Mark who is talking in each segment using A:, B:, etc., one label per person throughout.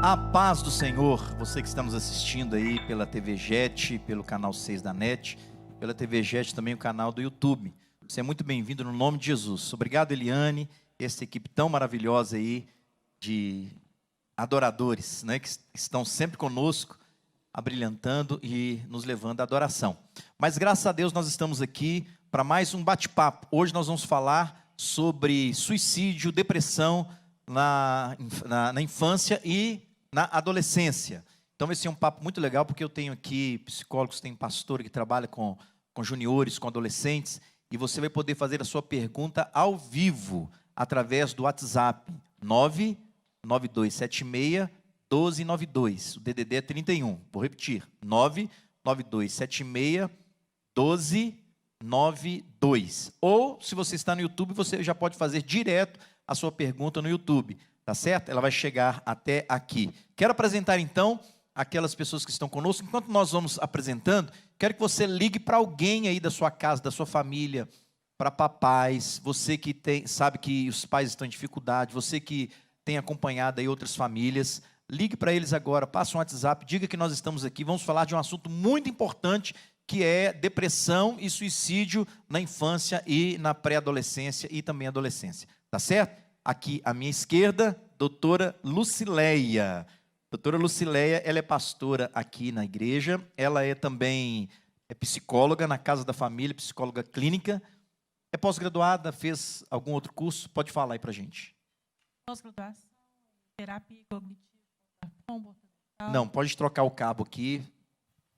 A: A paz do Senhor, você que está nos assistindo aí pela TV Jet, pelo canal 6 da NET, pela TV Jet também o canal do YouTube. Você é muito bem-vindo no nome de Jesus. Obrigado, Eliane, essa equipe tão maravilhosa aí de adoradores, né, que estão sempre conosco, abrilhantando e nos levando à adoração. Mas graças a Deus nós estamos aqui para mais um bate-papo. Hoje nós vamos falar sobre suicídio, depressão na infância e na adolescência. Então vai ser um papo muito legal, porque eu tenho aqui psicólogos, tem pastor que trabalha com juniores, com adolescentes, e você vai poder fazer a sua pergunta ao vivo, através do WhatsApp, 99276-1292, o DDD é 31, vou repetir, 99276-1292, ou se você está no YouTube, você já pode fazer direto a sua pergunta no YouTube, tá certo? Ela vai chegar até aqui. Quero apresentar então aquelas pessoas que estão conosco. Enquanto nós vamos apresentando, quero que você ligue para alguém aí da sua casa, da sua família, para papais, você que sabe que os pais estão em dificuldade, você que tem acompanhado aí outras famílias, ligue para eles agora, passa um WhatsApp, diga que nós estamos aqui, vamos falar de um assunto muito importante, que é depressão e suicídio na infância e na pré-adolescência e também adolescência, tá certo? Aqui à minha esquerda, doutora Lucileia. Doutora Lucileia, ela é pastora aqui na igreja, ela é também psicóloga na Casa da Família, psicóloga clínica, é pós-graduada, fez algum outro curso? Pode falar aí pra gente.
B: Pós-graduação, terapia cognitiva, comportamental.
A: Não, pode trocar o cabo aqui,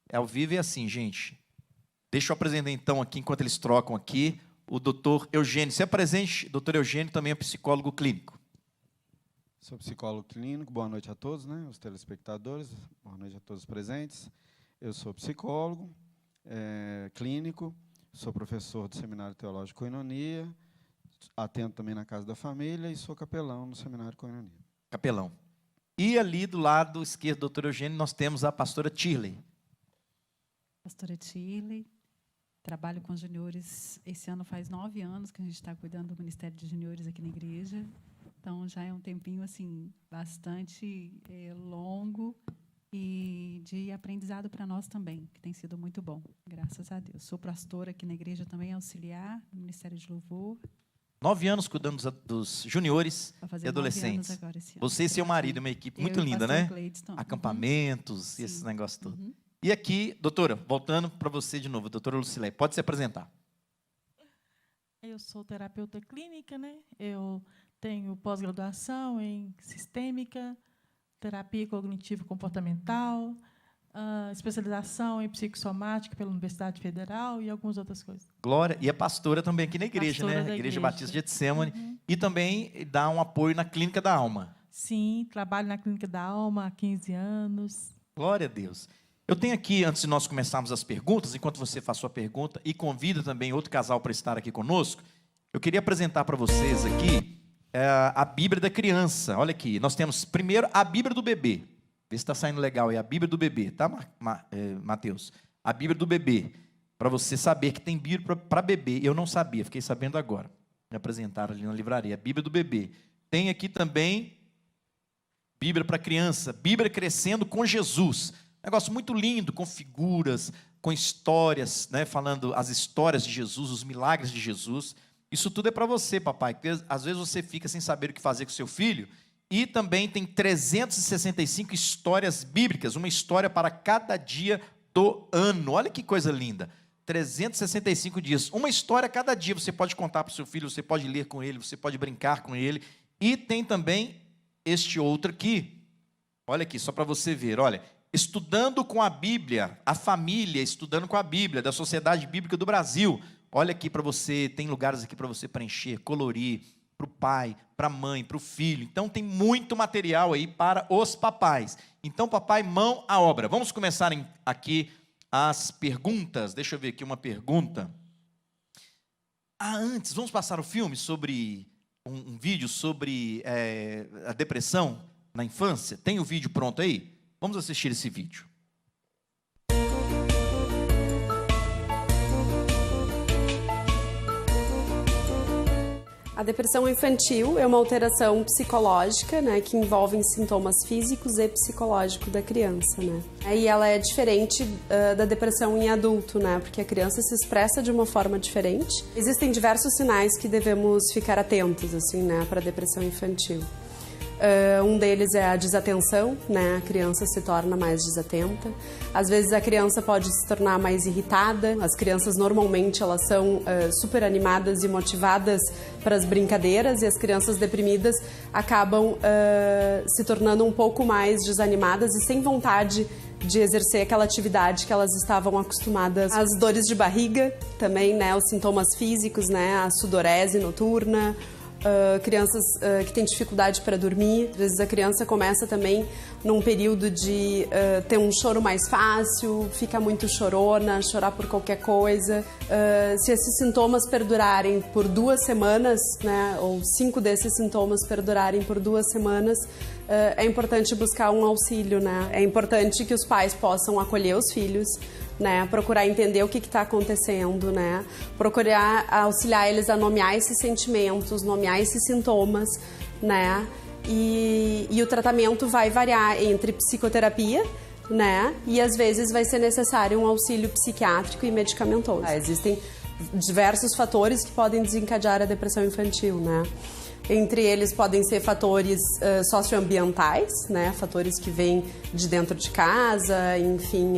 A: é ao vivo e assim, gente. Deixa eu apresentar então aqui, enquanto eles trocam aqui, o doutor Eugênio. Se apresente, doutor Eugênio também é psicólogo clínico.
C: Sou psicólogo clínico, boa noite a todos, né, os telespectadores, boa noite a todos os presentes. Eu sou psicólogo, clínico, sou professor do Seminário Teológico Koinonia, atendo também na Casa da Família e sou capelão no Seminário Koinonia.
A: Capelão. E ali do lado esquerdo do doutor Eugênio, nós temos a pastora Tirley.
D: Pastora Tirley, trabalho com juniores, esse ano faz 9 anos que a gente está cuidando do Ministério de Juniores aqui na igreja, então já é um tempinho assim, bastante longo e de aprendizado para nós também, que tem sido muito bom, graças a Deus. Sou pastora aqui na igreja também, auxiliar no Ministério de Louvor.
A: 9 anos cuidando dos juniores e adolescentes.
D: Agora, esse ano.
A: Você e seu marido, uma equipe muito linda, né? Acampamentos, esses negócios todos. E aqui, doutora, voltando para você de novo, doutora Lucilé, pode se apresentar.
B: Eu sou terapeuta clínica, né? Eu tenho pós-graduação em sistêmica, terapia cognitivo-comportamental, especialização em psicossomática pela Universidade Federal e algumas outras coisas.
A: Glória. E é pastora também aqui na igreja,
B: pastora,
A: né?
B: da
A: Igreja Batista de Getsemane. E também dá um apoio na Clínica da Alma.
B: Sim, trabalho na Clínica da Alma há 15 anos.
A: Glória a Deus. Eu tenho aqui, antes de nós começarmos as perguntas, enquanto você faz sua pergunta e convida também outro casal para estar aqui conosco, eu queria apresentar para vocês aqui a Bíblia da criança. Olha aqui, nós temos primeiro a Bíblia do bebê. Vê se está saindo legal aí, a Bíblia do bebê, tá, Mateus? A Bíblia do bebê, para você saber que tem Bíblia para bebê. Eu não sabia, fiquei sabendo agora. Me apresentaram ali na livraria, a Bíblia do bebê. Tem aqui também Bíblia para criança, Bíblia Crescendo com Jesus. Negócio muito lindo, com figuras, com histórias, né, falando as histórias de Jesus, os milagres de Jesus. Isso tudo é para você, papai, porque às vezes você fica sem saber o que fazer com seu filho. E também tem 365 histórias bíblicas, uma história para cada dia do ano. Olha que coisa linda. 365 dias, uma história a cada dia. Você pode contar para o seu filho, você pode ler com ele, você pode brincar com ele. E tem também este outro aqui. Olha aqui, só para você ver, olha. Estudando com a Bíblia, a família estudando com a Bíblia, da Sociedade Bíblica do Brasil. Olha aqui para você, tem lugares aqui para você preencher, colorir, para o pai, para a mãe, para o filho. Então tem muito material aí para os papais. Então, papai, mão à obra. Vamos começar aqui as perguntas. Deixa eu ver aqui uma pergunta. Antes, vamos passar o filme sobre, um vídeo sobre a depressão na infância. Tem o vídeo pronto aí? Vamos assistir esse vídeo.
E: A depressão infantil é uma alteração psicológica, né, que envolve sintomas físicos e psicológicos da criança, né. E ela é diferente da depressão em adulto, né, porque a criança se expressa de uma forma diferente. Existem diversos sinais que devemos ficar atentos, assim, né, para a depressão infantil. Um deles é a desatenção, né? A criança se torna mais desatenta. Às vezes a criança pode se tornar mais irritada. As crianças normalmente elas são super animadas e motivadas para as brincadeiras, e as crianças deprimidas acabam se tornando um pouco mais desanimadas e sem vontade de exercer aquela atividade que elas estavam acostumadas. As dores de barriga também, né? Os sintomas físicos, né? A sudorese noturna. Crianças que têm dificuldade para dormir. Às vezes a criança começa também num período de ter um choro mais fácil, fica muito chorona, chorar por qualquer coisa. Se esses sintomas perdurarem por 2 semanas, né, ou 5 desses sintomas perdurarem por 2 semanas, é importante buscar um auxílio, né? É importante que os pais possam acolher os filhos, né, procurar entender o que está acontecendo, né, procurar auxiliar eles a nomear esses sentimentos, nomear esses sintomas, né, e o tratamento vai variar entre psicoterapia, né, e às vezes vai ser necessário um auxílio psiquiátrico e medicamentoso. Existem diversos fatores que podem desencadear a depressão infantil, né. Entre eles podem ser fatores socioambientais, né? Fatores que vêm de dentro de casa, enfim,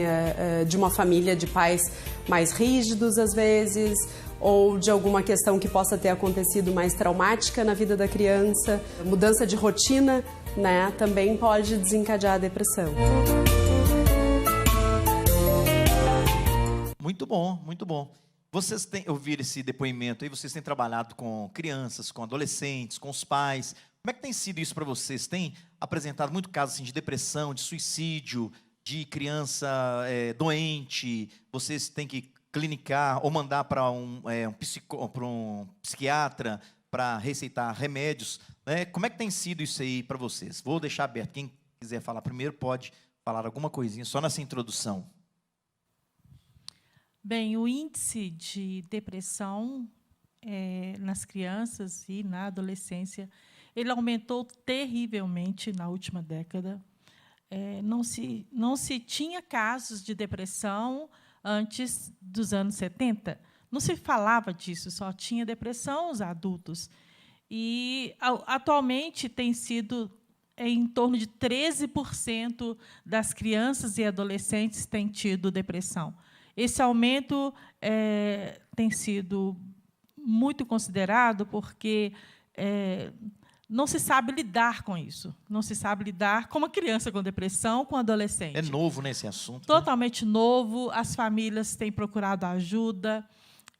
E: de uma família de pais mais rígidos às vezes, ou de alguma questão que possa ter acontecido mais traumática na vida da criança. Mudança de rotina, né? Também pode desencadear a depressão.
A: Muito bom, muito bom. Vocês têm ouvido esse depoimento aí, vocês têm trabalhado com crianças, com adolescentes, com os pais. Como é que tem sido isso para vocês? Tem apresentado muito casos assim, de depressão, de suicídio, de criança doente? Vocês têm que clinicar ou mandar para um psiquiatra para receitar remédios, né? Como é que tem sido isso aí para vocês? Vou deixar aberto. Quem quiser falar primeiro pode falar alguma coisinha, só nessa introdução.
B: Bem, o índice de depressão nas crianças e na adolescência, ele aumentou terrivelmente na última década. Não se tinha casos de depressão antes dos anos 70. Não se falava disso, só tinha depressão os adultos. E, atualmente, tem sido em torno de 13% das crianças e adolescentes têm tido depressão. Esse aumento tem sido muito considerado porque não se sabe lidar com isso. Não se sabe lidar com uma criança com depressão, com um adolescente.
A: É novo nesse assunto.
B: Totalmente novo. As famílias têm procurado ajuda.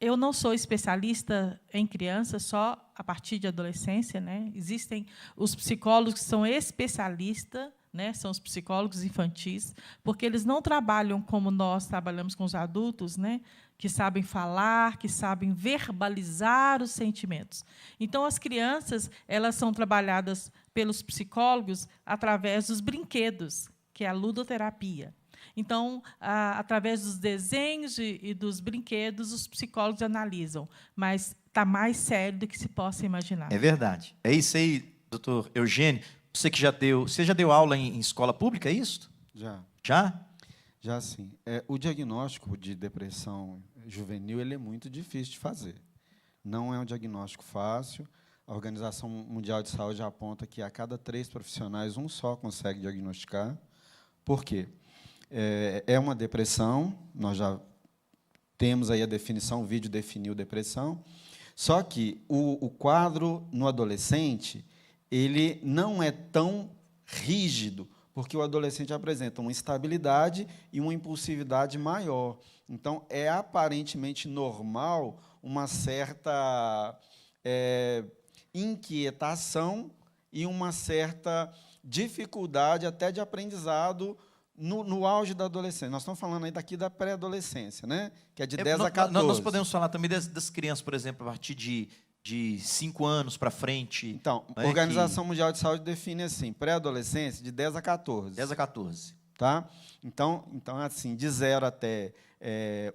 B: Eu não sou especialista em crianças, só a partir de adolescência, né? Existem os psicólogos que são especialistas, né, são os psicólogos infantis, porque eles não trabalham como nós trabalhamos com os adultos, né, que sabem falar, que sabem verbalizar os sentimentos. Então, as crianças elas são trabalhadas pelos psicólogos através dos brinquedos, que é a ludoterapia. Então, através dos desenhos e dos brinquedos, os psicólogos analisam, mas está mais sério do que se possa imaginar.
A: É verdade. É isso aí, doutor Eugênio. Você já deu aula em escola pública, é isso?
C: Já.
A: Já?
C: Já sim. O diagnóstico de depressão juvenil ele é muito difícil de fazer. Não é um diagnóstico fácil. A Organização Mundial de Saúde aponta que a cada 3 profissionais, um só consegue diagnosticar. Por quê? É uma depressão, nós já temos aí a definição, o vídeo definiu depressão, só que o quadro no adolescente ele não é tão rígido, porque o adolescente apresenta uma instabilidade e uma impulsividade maior. Então, é aparentemente normal uma certa inquietação e uma certa dificuldade até de aprendizado no auge da adolescência. Nós estamos falando aí daqui da pré-adolescência, né? Que é de 10 a 14.
A: Nós podemos falar também das crianças, por exemplo, a partir de 5 anos para frente.
C: Então, a Organização Mundial de Saúde define assim, pré-adolescência de 10 a 14.
A: 10 a 14.
C: Tá? Então assim, de 0 até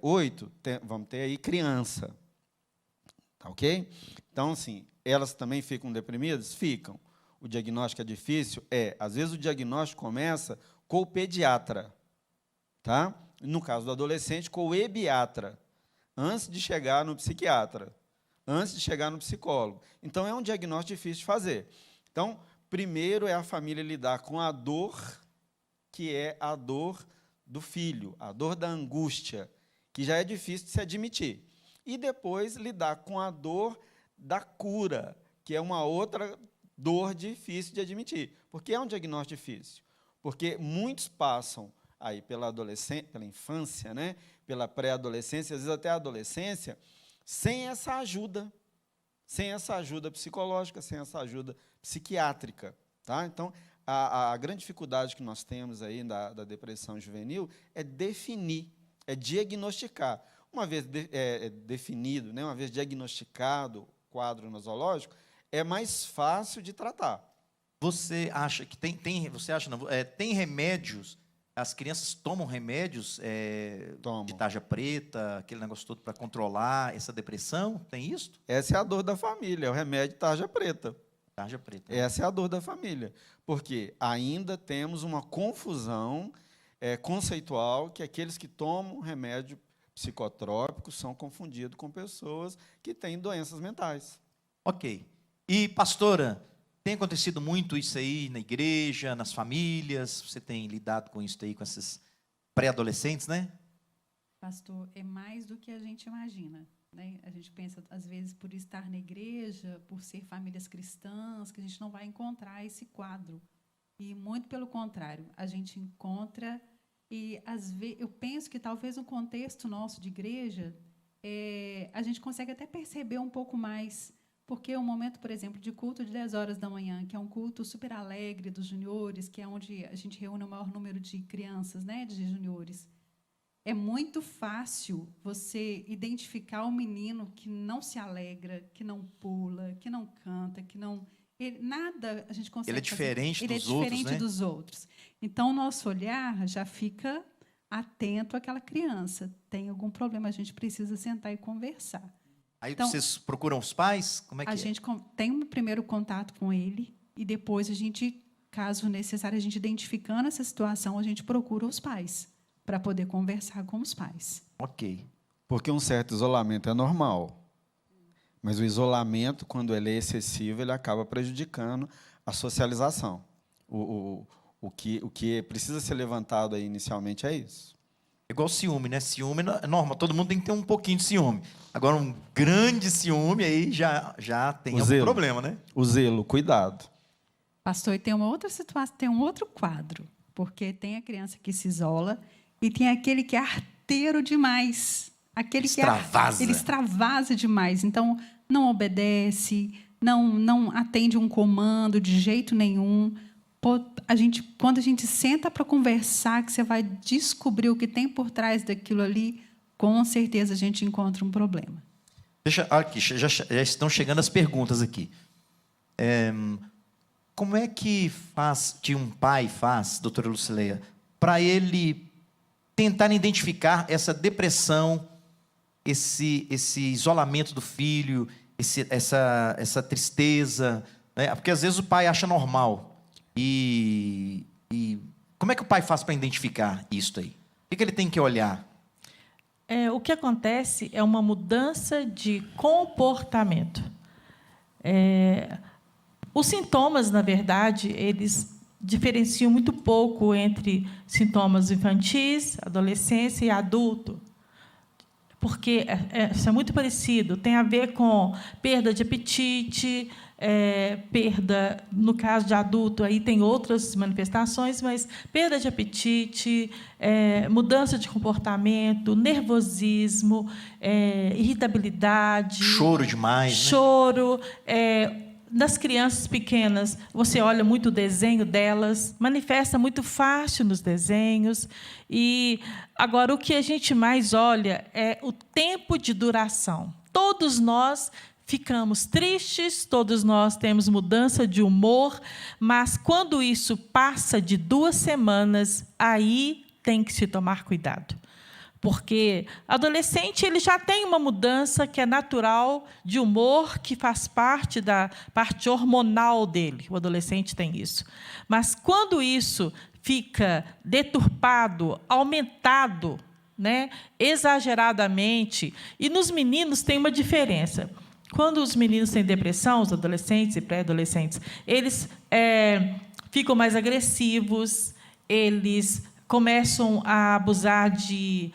C: 8, vamos ter aí criança. Tá ok? Então, assim, elas também ficam deprimidas? Ficam. O diagnóstico é difícil? Às vezes o diagnóstico começa com o pediatra, tá? No caso do adolescente, com o ebiatra, antes de chegar no psiquiatra, antes de chegar no psicólogo. Então, é um diagnóstico difícil de fazer. Então, primeiro é a família lidar com a dor, que é a dor do filho, a dor da angústia, que já é difícil de se admitir. E depois lidar com a dor da cura, que é uma outra dor difícil de admitir. Por que é um diagnóstico difícil? Porque muitos passam aí pela adolescência, pela infância, né, pela pré-adolescência, às vezes até a adolescência, sem essa ajuda psicológica, sem essa ajuda psiquiátrica. Tá? Então, a grande dificuldade que nós temos aí da depressão juvenil é definir, é diagnosticar. Uma vez definido, né, uma vez diagnosticado o quadro nosológico, é mais fácil de tratar.
A: Você acha que tem remédios? As crianças tomam remédios de tarja preta, aquele negócio todo para controlar essa depressão? Tem isso?
C: Essa é a dor da família, é o remédio tarja preta.
A: Tarja preta.
C: Essa é a dor da família, porque ainda temos uma confusão conceitual que aqueles que tomam remédio psicotrópico são confundidos com pessoas que têm doenças mentais.
A: Ok. E, pastora, tem acontecido muito isso aí na igreja, nas famílias? Você tem lidado com isso aí, com esses pré-adolescentes, né?
D: Pastor, é mais do que a gente imagina, né? A gente pensa, às vezes, por estar na igreja, por ser famílias cristãs, que a gente não vai encontrar esse quadro. E, muito pelo contrário, a gente encontra, e às vezes, eu penso que talvez no contexto nosso de igreja, a gente consegue até perceber um pouco mais, porque o momento, por exemplo, de culto de 10 horas da manhã, que é um culto super alegre dos juniores, que é onde a gente reúne o maior número de crianças, né, de juniores, é muito fácil você identificar um menino que não se alegra, que não pula, que não canta, que não... nada a gente consegue
A: Ele é diferente
D: fazer.
A: dos outros, né?
D: Ele é diferente dos outros. Então, o nosso olhar já fica atento àquela criança. Tem algum problema, a gente precisa sentar e conversar.
A: Aí
D: então,
A: vocês procuram os pais? Como é que
D: a gente tem um primeiro contato com ele e depois a gente, caso necessário, a gente identificando essa situação, a gente procura os pais para poder conversar com os pais.
A: Ok.
C: Porque um certo isolamento é normal, mas o isolamento, quando ele é excessivo, ele acaba prejudicando a socialização. O que precisa ser levantado aí inicialmente é isso.
A: Igual ciúme, né? Ciúme é normal, todo mundo tem que ter um pouquinho de ciúme. Agora, um grande ciúme, aí já tem algum problema, né?
C: O zelo, cuidado.
D: Pastor, e tem uma outra situação, tem um outro quadro, porque tem a criança que se isola e tem aquele que é arteiro demais. Aquele
A: extravasa.
D: Ele extravasa demais. Então, não obedece, não atende um comando de jeito nenhum. Quando a gente senta para conversar, que você vai descobrir o que tem por trás daquilo ali, com certeza a gente encontra um problema.
A: Aqui, já estão chegando as perguntas aqui. Como é que um pai faz, doutora Lucileia, para ele tentar identificar essa depressão, esse isolamento do filho, essa tristeza, né? Porque às vezes o pai acha normal. E como é que o pai faz para identificar isso aí? O que ele tem que olhar?
B: O que acontece é uma mudança de comportamento. Os sintomas, na verdade, eles diferenciam muito pouco entre sintomas infantis, adolescência e adulto. Porque isso é muito parecido. Tem a ver com perda de apetite, perda, no caso de adulto, aí tem outras manifestações, mas perda de apetite, mudança de comportamento, nervosismo, irritabilidade.
A: Choro demais, né?
B: Choro. Nas crianças pequenas, você olha muito o desenho delas, manifesta muito fácil nos desenhos. E agora o que a gente mais olha é o tempo de duração. Todos nós ficamos tristes, todos nós temos mudança de humor, mas quando isso passa de 2 semanas, aí tem que se tomar cuidado. Porque adolescente ele já tem uma mudança que é natural de humor, que faz parte da parte hormonal dele. O adolescente tem isso. Mas quando isso fica deturpado, aumentado, né, exageradamente, e nos meninos tem uma diferença. Quando os meninos têm depressão, os adolescentes e pré-adolescentes, eles ficam mais agressivos, eles começam a abusar de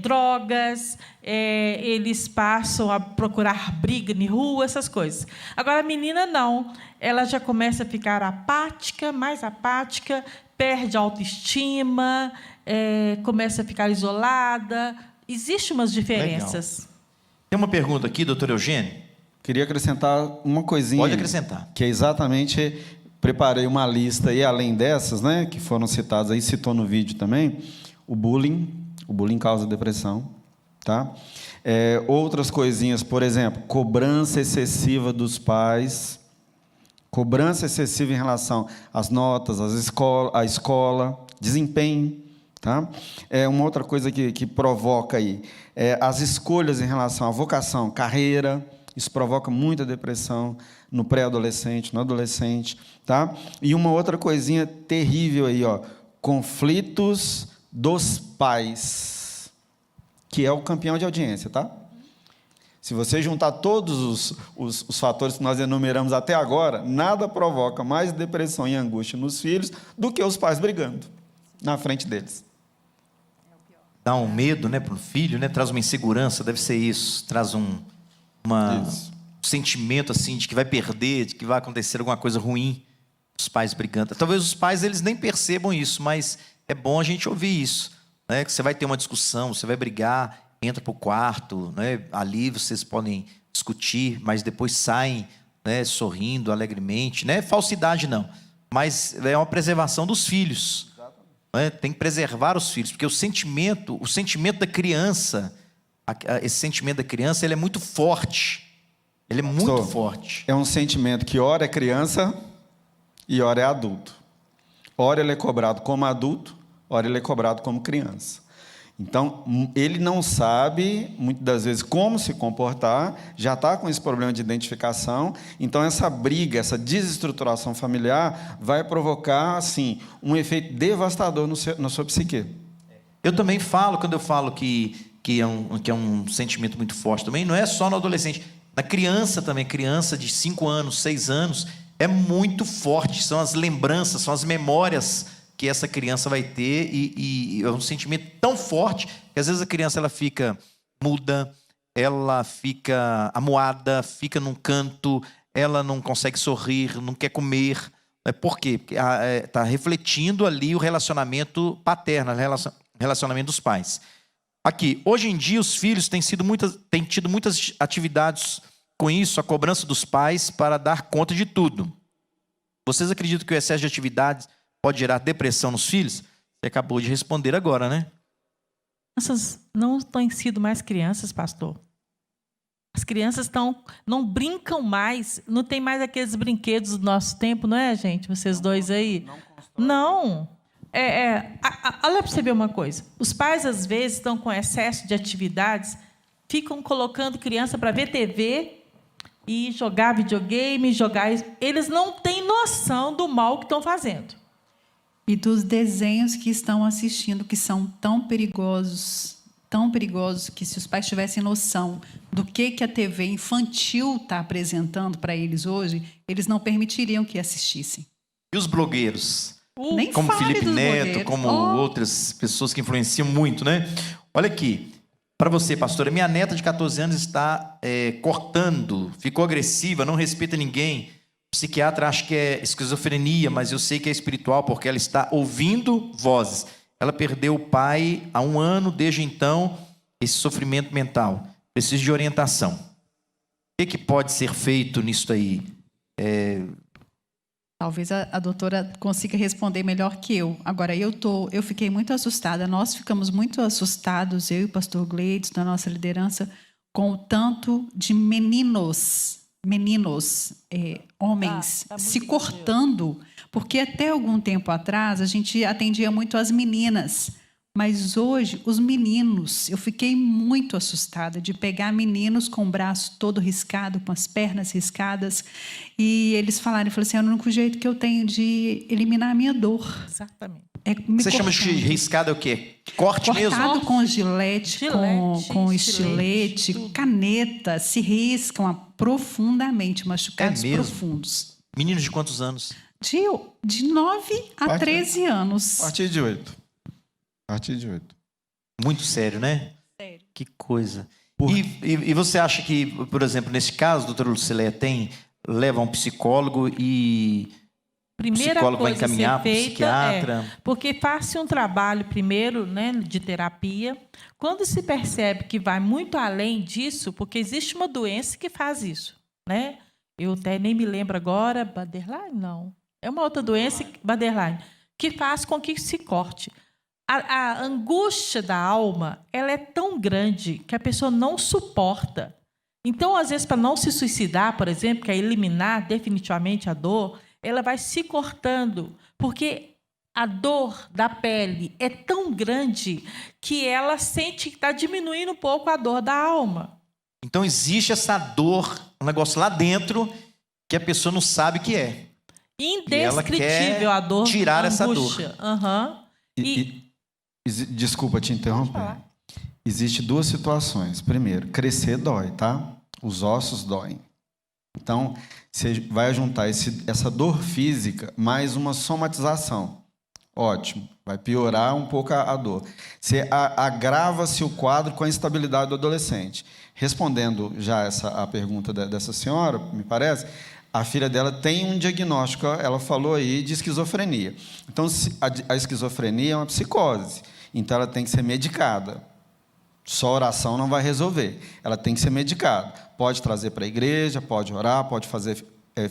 B: drogas, eles passam a procurar briga na rua, essas coisas. Agora, a menina não. Ela já começa a ficar apática, mais apática, perde a autoestima, começa a ficar isolada. Existem umas diferenças.
A: Legal. Tem uma pergunta aqui, doutor Eugênio.
C: Queria acrescentar uma coisinha.
A: Pode acrescentar.
C: Que é exatamente, preparei uma lista, e além dessas, né, que foram citadas aí, citou no vídeo também, o bullying causa depressão, tá? Outras coisinhas, por exemplo, cobrança excessiva dos pais, cobrança excessiva em relação às notas, à escola, desempenho, tá? Uma outra coisa que provoca aí, as escolhas em relação à vocação, carreira. Isso provoca muita depressão no pré-adolescente, no adolescente, tá? E uma outra coisinha terrível aí, ó, conflitos dos pais, que é o campeão de audiência, tá? Se você juntar todos os fatores que nós enumeramos até agora, nada provoca mais depressão e angústia nos filhos do que os pais brigando na frente deles.
A: Dá um medo, né, para o filho, né? Traz uma insegurança, deve ser isso, traz um sentimento assim de que vai perder, de que vai acontecer alguma coisa ruim, os pais brigando. Talvez os pais eles nem percebam isso, mas é bom a gente ouvir isso, né? Que você vai ter uma discussão, você vai brigar, entra para o quarto, né? Ali vocês podem discutir, mas depois saem, né, sorrindo alegremente. Não é falsidade não, mas é uma preservação dos filhos, né? Tem que preservar os filhos, porque o sentimento da criança, esse sentimento da criança, ele é muito forte. Ele é muito forte.
C: É um sentimento que ora é criança e ora é adulto. Ora ele é cobrado como adulto, ora ele é cobrado como criança. Então, ele não sabe, muitas das vezes, como se comportar, já está com esse problema de identificação. Então, essa briga, essa desestruturação familiar vai provocar, assim, um efeito devastador na sua psique.
A: Eu também falo, quando eu falo que é um sentimento muito forte também, não é só no adolescente, na criança também, criança de 5 anos, 6 anos, é muito forte, são as lembranças, são as memórias que essa criança vai ter, e é um sentimento tão forte, que às vezes a criança ela fica muda, ela fica amuada, fica num canto, ela não consegue sorrir, não quer comer. Por quê? Porque está refletindo ali o relacionamento paterno, o relacionamento dos pais. Aqui, hoje em dia, os filhos têm tido muitas atividades com isso, a cobrança dos pais para dar conta de tudo. Vocês acreditam que o excesso de atividades pode gerar depressão nos filhos? Você acabou de responder agora, né?
B: Crianças não têm sido mais crianças, pastor. As crianças não brincam mais, não tem mais aqueles brinquedos do nosso tempo, não é, gente? Vocês dois aí? Não. Olha para você ver uma coisa. Os pais, às vezes, estão com excesso de atividades, ficam colocando criança para ver TV e jogar videogame, Eles não têm noção do mal que estão fazendo.
D: E dos desenhos que estão assistindo, que são tão perigosos, que se os pais tivessem noção do que a TV infantil está apresentando para eles hoje, eles não permitiriam que assistissem.
A: E os blogueiros?
D: Nem
A: como
D: fale
A: Felipe
D: dos
A: Neto,
D: blogueiros.
A: como outras pessoas que influenciam muito, né? Olha aqui, para você, pastora, minha neta de 14 anos está cortando, ficou agressiva, não respeita ninguém. O psiquiatra acha que é esquizofrenia, mas eu sei que é espiritual, porque ela está ouvindo vozes. Ela perdeu o pai há 1 ano, desde então, esse sofrimento mental. Precisa de orientação. O que pode ser feito nisso aí?
D: Talvez a doutora consiga responder melhor que eu. Agora, eu fiquei muito assustada, nós ficamos muito assustados, eu e o pastor Gleides, da nossa liderança, com o tanto de meninos, homens, se cortando, porque até algum tempo atrás a gente atendia muito as meninas, Mas hoje, os meninos, eu fiquei muito assustada de pegar meninos com o braço todo riscado, com as pernas riscadas, e eles falaram assim, é o único jeito que eu tenho de eliminar a minha dor.
B: Exatamente.
A: Você chama de riscado é o quê? Corte mesmo?
D: Cortado com gilete, com estilete, caneta, se riscam profundamente, machucados profundos.
A: Meninos de quantos anos?
D: De 9 a 13 anos.
C: A partir de 8. A partir de 8.
A: Muito sério, né?
D: Sério.
A: Que coisa. E você acha que, por exemplo, nesse caso, doutora Lucileia, leva a um psicólogo e...
B: Primeira
A: o psicólogo vai
B: coisa a
A: encaminhar
B: ser
A: para o
B: feita
A: psiquiatra?
B: Porque faz-se um trabalho primeiro, né, de terapia. Quando se percebe que vai muito além disso, porque existe uma doença que faz isso, né? Eu até nem me lembro agora, borderline não. É uma outra doença, borderline, que faz com que se corte. A angústia da alma, ela é tão grande que a pessoa não suporta. Então, às vezes, para não se suicidar, por exemplo, que é eliminar definitivamente a dor, ela vai se cortando, porque a dor da pele é tão grande que ela sente que está diminuindo um pouco a dor da alma.
A: Então existe essa dor, um negócio lá dentro que a pessoa não sabe o que é.
B: Indescritível a dor.
A: Tirar essa dor.
C: Desculpa te interromper. Existem duas situações. Primeiro, crescer dói, tá? Os ossos doem. Então, você vai juntar essa dor física mais uma somatização. Ótimo, vai piorar um pouco a dor. Agrava-se o quadro com a instabilidade do adolescente. Respondendo já a pergunta dessa senhora, me parece, a filha dela tem um diagnóstico, ela falou aí, de esquizofrenia. Então, a esquizofrenia é uma psicose, então ela tem que ser medicada. Só oração não vai resolver, ela tem que ser medicada. Pode trazer para a igreja, pode orar, pode fazer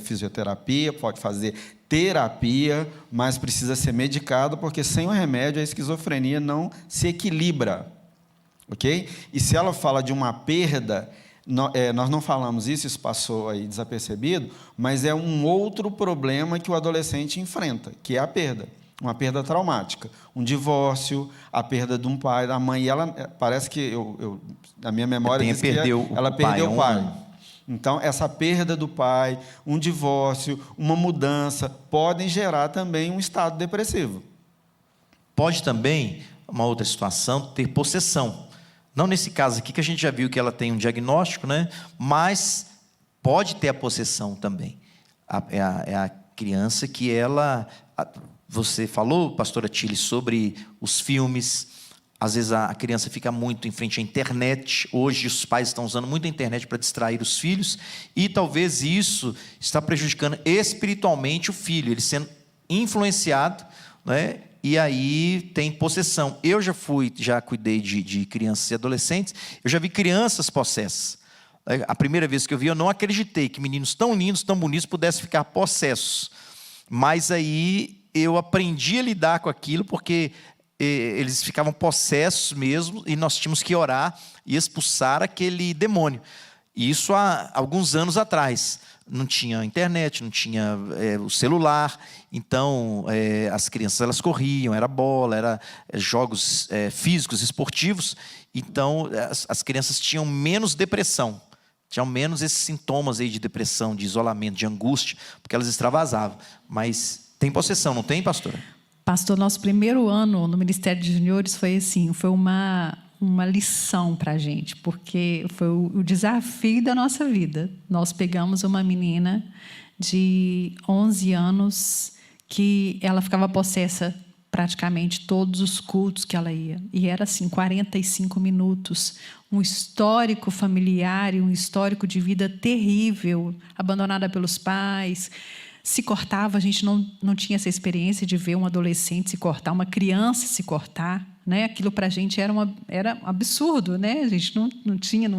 C: fisioterapia, pode fazer terapia, mas precisa ser medicado, porque sem o remédio a esquizofrenia não se equilibra. Ok? E se ela fala de uma perda, nós não falamos isso passou aí desapercebido, mas é um outro problema que o adolescente enfrenta, que é a perda. Uma perda traumática, um divórcio, a perda de um pai, da mãe. E ela parece que na minha memória diz que ela perdeu o pai. Então, essa perda do pai, um divórcio, uma mudança, podem gerar também um estado depressivo.
A: Pode também, uma outra situação, ter possessão. Não nesse caso aqui, que a gente já viu que ela tem um diagnóstico, né? Mas pode ter a possessão também. É a criança que ela... Você falou, pastora Tilly, sobre os filmes. Às vezes a criança fica muito em frente à internet. Hoje os pais estão usando muito a internet para distrair os filhos. E talvez isso está prejudicando espiritualmente o filho. Ele sendo influenciado, né? E aí tem possessão. Eu já cuidei de crianças e adolescentes. Eu já vi crianças possessas. A primeira vez que eu vi, eu não acreditei que meninos tão lindos, tão bonitos, pudessem ficar possessos. Mas aí eu aprendi a lidar com aquilo, porque eles ficavam possessos mesmo, e nós tínhamos que orar e expulsar aquele demônio. Isso há alguns anos atrás. Não tinha internet, não tinha o celular, então as crianças elas corriam, era bola, era jogos físicos, esportivos, então as crianças tinham menos depressão, tinham menos esses sintomas aí de depressão, de isolamento, de angústia, porque elas extravasavam. Mas tem possessão, não tem, pastora?
D: Pastor, nosso primeiro ano no Ministério de Juniores foi assim, foi uma lição para a gente, porque foi o desafio da nossa vida. Nós pegamos uma menina de 11 anos que ela ficava possessa praticamente todos os cultos que ela ia. E era assim, 45 minutos. Um histórico familiar e um histórico de vida terrível, abandonada pelos pais. Se cortava, a gente não tinha essa experiência de ver um adolescente se cortar, uma criança se cortar, né? Aquilo para a gente era um absurdo, né? A gente não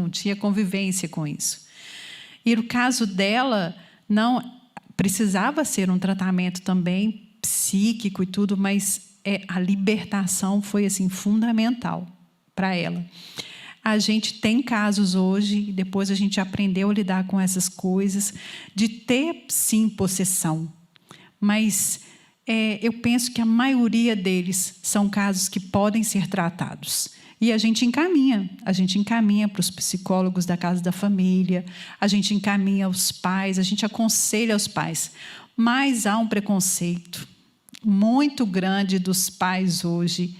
D: tinha convivência com isso. E no caso dela, não precisava ser um tratamento também psíquico e tudo, mas a libertação foi assim fundamental para ela. A gente tem casos hoje, depois a gente aprendeu a lidar com essas coisas, de ter, sim, possessão. Mas eu penso que a maioria deles são casos que podem ser tratados. E a gente encaminha para os psicólogos da casa da família, a gente encaminha os pais, a gente aconselha os pais. Mas há um preconceito muito grande dos pais hoje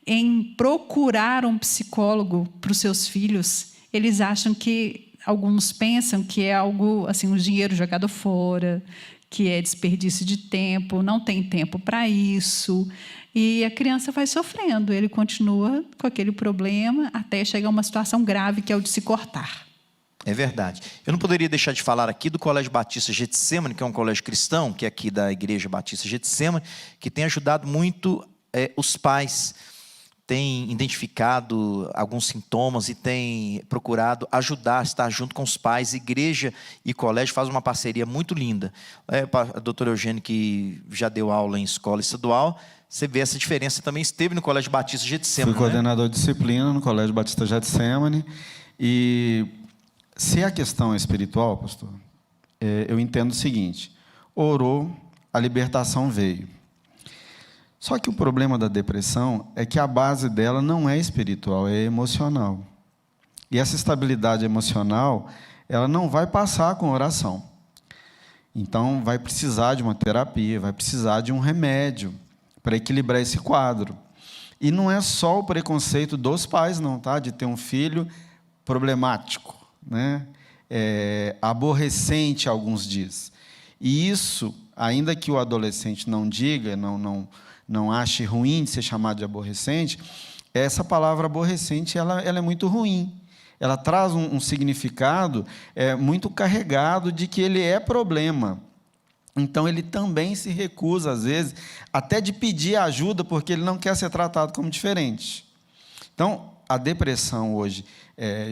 D: em procurar um psicólogo para os seus filhos. Eles acham que, alguns pensam que é algo, assim, um dinheiro jogado fora, que é desperdício de tempo, não tem tempo para isso. E a criança vai sofrendo, ele continua com aquele problema até chegar a uma situação grave, que é o de se cortar.
A: É verdade. Eu não poderia deixar de falar aqui do Colégio Batista Getsemane, que é um colégio cristão, que é aqui da Igreja Batista Getsemane, que tem ajudado muito os pais, tem identificado alguns sintomas e tem procurado ajudar, estar junto com os pais. Igreja e colégio fazem uma parceria muito linda. A doutora Eugênia, que já deu aula em escola estadual, você vê essa diferença. Também esteve no Colégio Batista Getsemane.
C: Fui coordenador de disciplina no Colégio Batista Getsemane. E se a questão é espiritual, pastor, eu entendo o seguinte: orou, a libertação veio. Só que o problema da depressão é que a base dela não é espiritual, é emocional. E essa estabilidade emocional, ela não vai passar com oração. Então, vai precisar de uma terapia, vai precisar de um remédio para equilibrar esse quadro. E não é só o preconceito dos pais, não, tá? De ter um filho problemático, né? Aborrecente, alguns dizem. E isso, ainda que o adolescente não diga, não ache ruim de ser chamado de aborrecente, essa palavra aborrecente ela é muito ruim. Ela traz um significado muito carregado de que ele é problema. Então, ele também se recusa, às vezes, até de pedir ajuda, porque ele não quer ser tratado como diferente. Então, a depressão hoje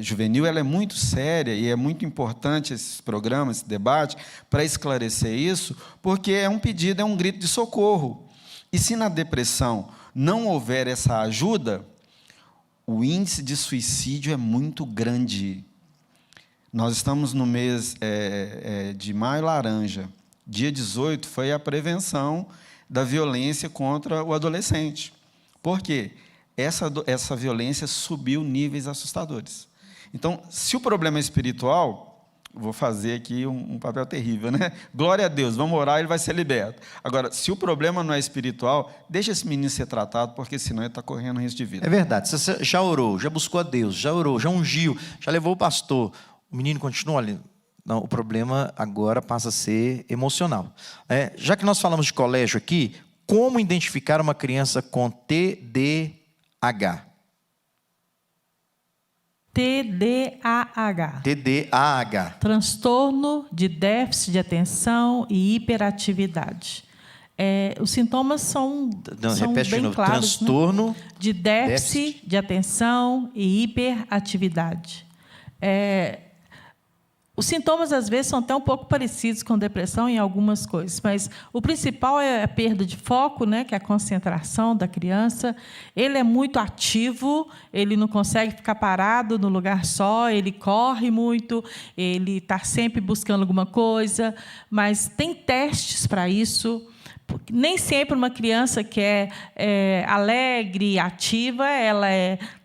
C: juvenil ela é muito séria e é muito importante esse programa, esse debate, para esclarecer isso, porque é um pedido, é um grito de socorro. E se na depressão não houver essa ajuda, o índice de suicídio é muito grande. Nós estamos no mês de maio laranja. Dia 18 foi a prevenção da violência contra o adolescente. Por quê? Essa violência subiu níveis assustadores. Então, se o problema é espiritual, vou fazer aqui um papel terrível, né? Glória a Deus, vamos orar, ele vai ser liberto. Agora, se o problema não é espiritual, deixa esse menino ser tratado, porque senão ele está correndo risco de vida.
A: É verdade. Você já orou, já buscou a Deus, já orou, já ungiu, já levou o pastor. O menino continua ali. Não, o problema agora passa a ser emocional. Já que nós falamos de colégio aqui, como identificar uma criança com TDAH?
B: TDAH.
A: TDAH.
B: Transtorno de déficit de atenção e hiperatividade. Os sintomas são
A: repete
B: bem
A: de novo.
B: claros.
A: Transtorno,
B: né? De déficit de atenção e hiperatividade. Os sintomas, às vezes, são até um pouco parecidos com depressão em algumas coisas, mas o principal é a perda de foco, né, que é a concentração da criança. Ele é muito ativo, ele não consegue ficar parado no lugar só, ele corre muito, ele está sempre buscando alguma coisa, mas tem testes para isso. Nem sempre uma criança que é alegre, ativa, ela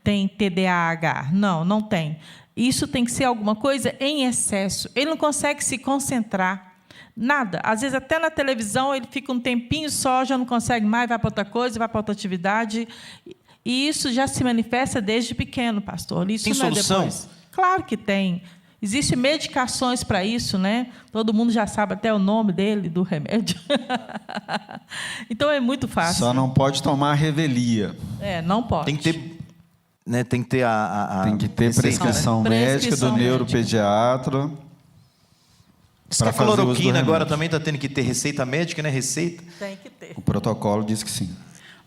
B: tem TDAH. Não tem. Isso tem que ser alguma coisa em excesso. Ele não consegue se concentrar. Nada. Às vezes, até na televisão, ele fica um tempinho só, já não consegue mais, vai para outra coisa, vai para outra atividade. E isso já se manifesta desde pequeno, pastor. Isso
A: tem
B: não
A: solução?
B: Depois. Claro que tem. Existem medicações para isso, né? Todo mundo já sabe até o nome dele, do remédio. Então, é muito fácil.
C: Só não pode tomar revelia.
B: Não pode.
A: Tem que ter... Tem que ter
C: tem que ter prescrição médica do neuropediatra.
A: Diz que a cloroquina agora também está tendo que ter receita médica, né? Receita.
B: Tem que ter.
C: O protocolo diz que sim.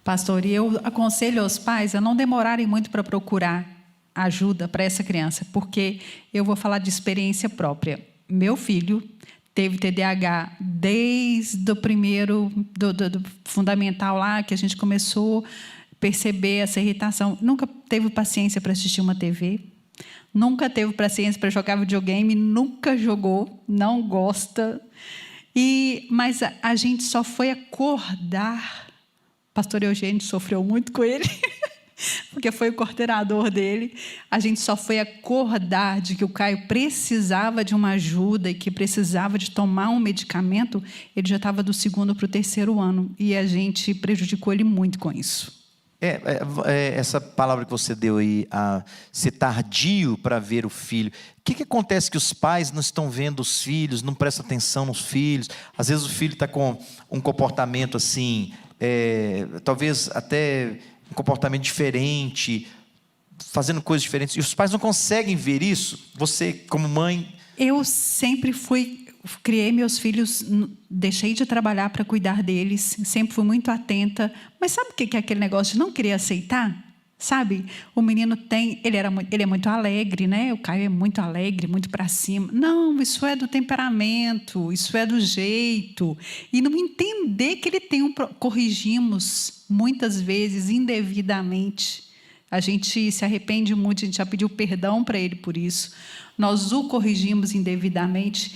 D: Pastor, e eu aconselho aos pais a não demorarem muito para procurar ajuda para essa criança, porque eu vou falar de experiência própria. Meu filho teve TDAH desde o primeiro, do fundamental lá, que a gente começou perceber essa irritação. Nunca teve paciência para assistir uma TV, nunca teve paciência para jogar videogame, nunca jogou, não gosta. Mas a gente só foi acordar. O pastor Eugênio sofreu muito com ele, porque foi o coordenador dele. A gente só foi acordar de que o Caio precisava de uma ajuda e que precisava de tomar um medicamento. Ele já estava do 2º para o 3º ano, e a gente prejudicou ele muito com isso.
A: Essa palavra que você deu aí, a ser tardio para ver o filho. O que acontece que os pais não estão vendo os filhos, não prestam atenção nos filhos? Às vezes o filho está com um comportamento assim, talvez até um comportamento diferente, fazendo coisas diferentes, e os pais não conseguem ver isso. Você, como mãe...
D: Eu sempre criei meus filhos, deixei de trabalhar para cuidar deles, sempre fui muito atenta. Mas sabe o que é aquele negócio de não querer aceitar? Sabe? O menino ele é muito alegre, né? O Caio é muito alegre, muito para cima. Não, isso é do temperamento, isso é do jeito. E não entender que ele tem corrigimos muitas vezes indevidamente. A gente se arrepende muito, a gente já pediu perdão para ele por isso. Nós o corrigimos indevidamente,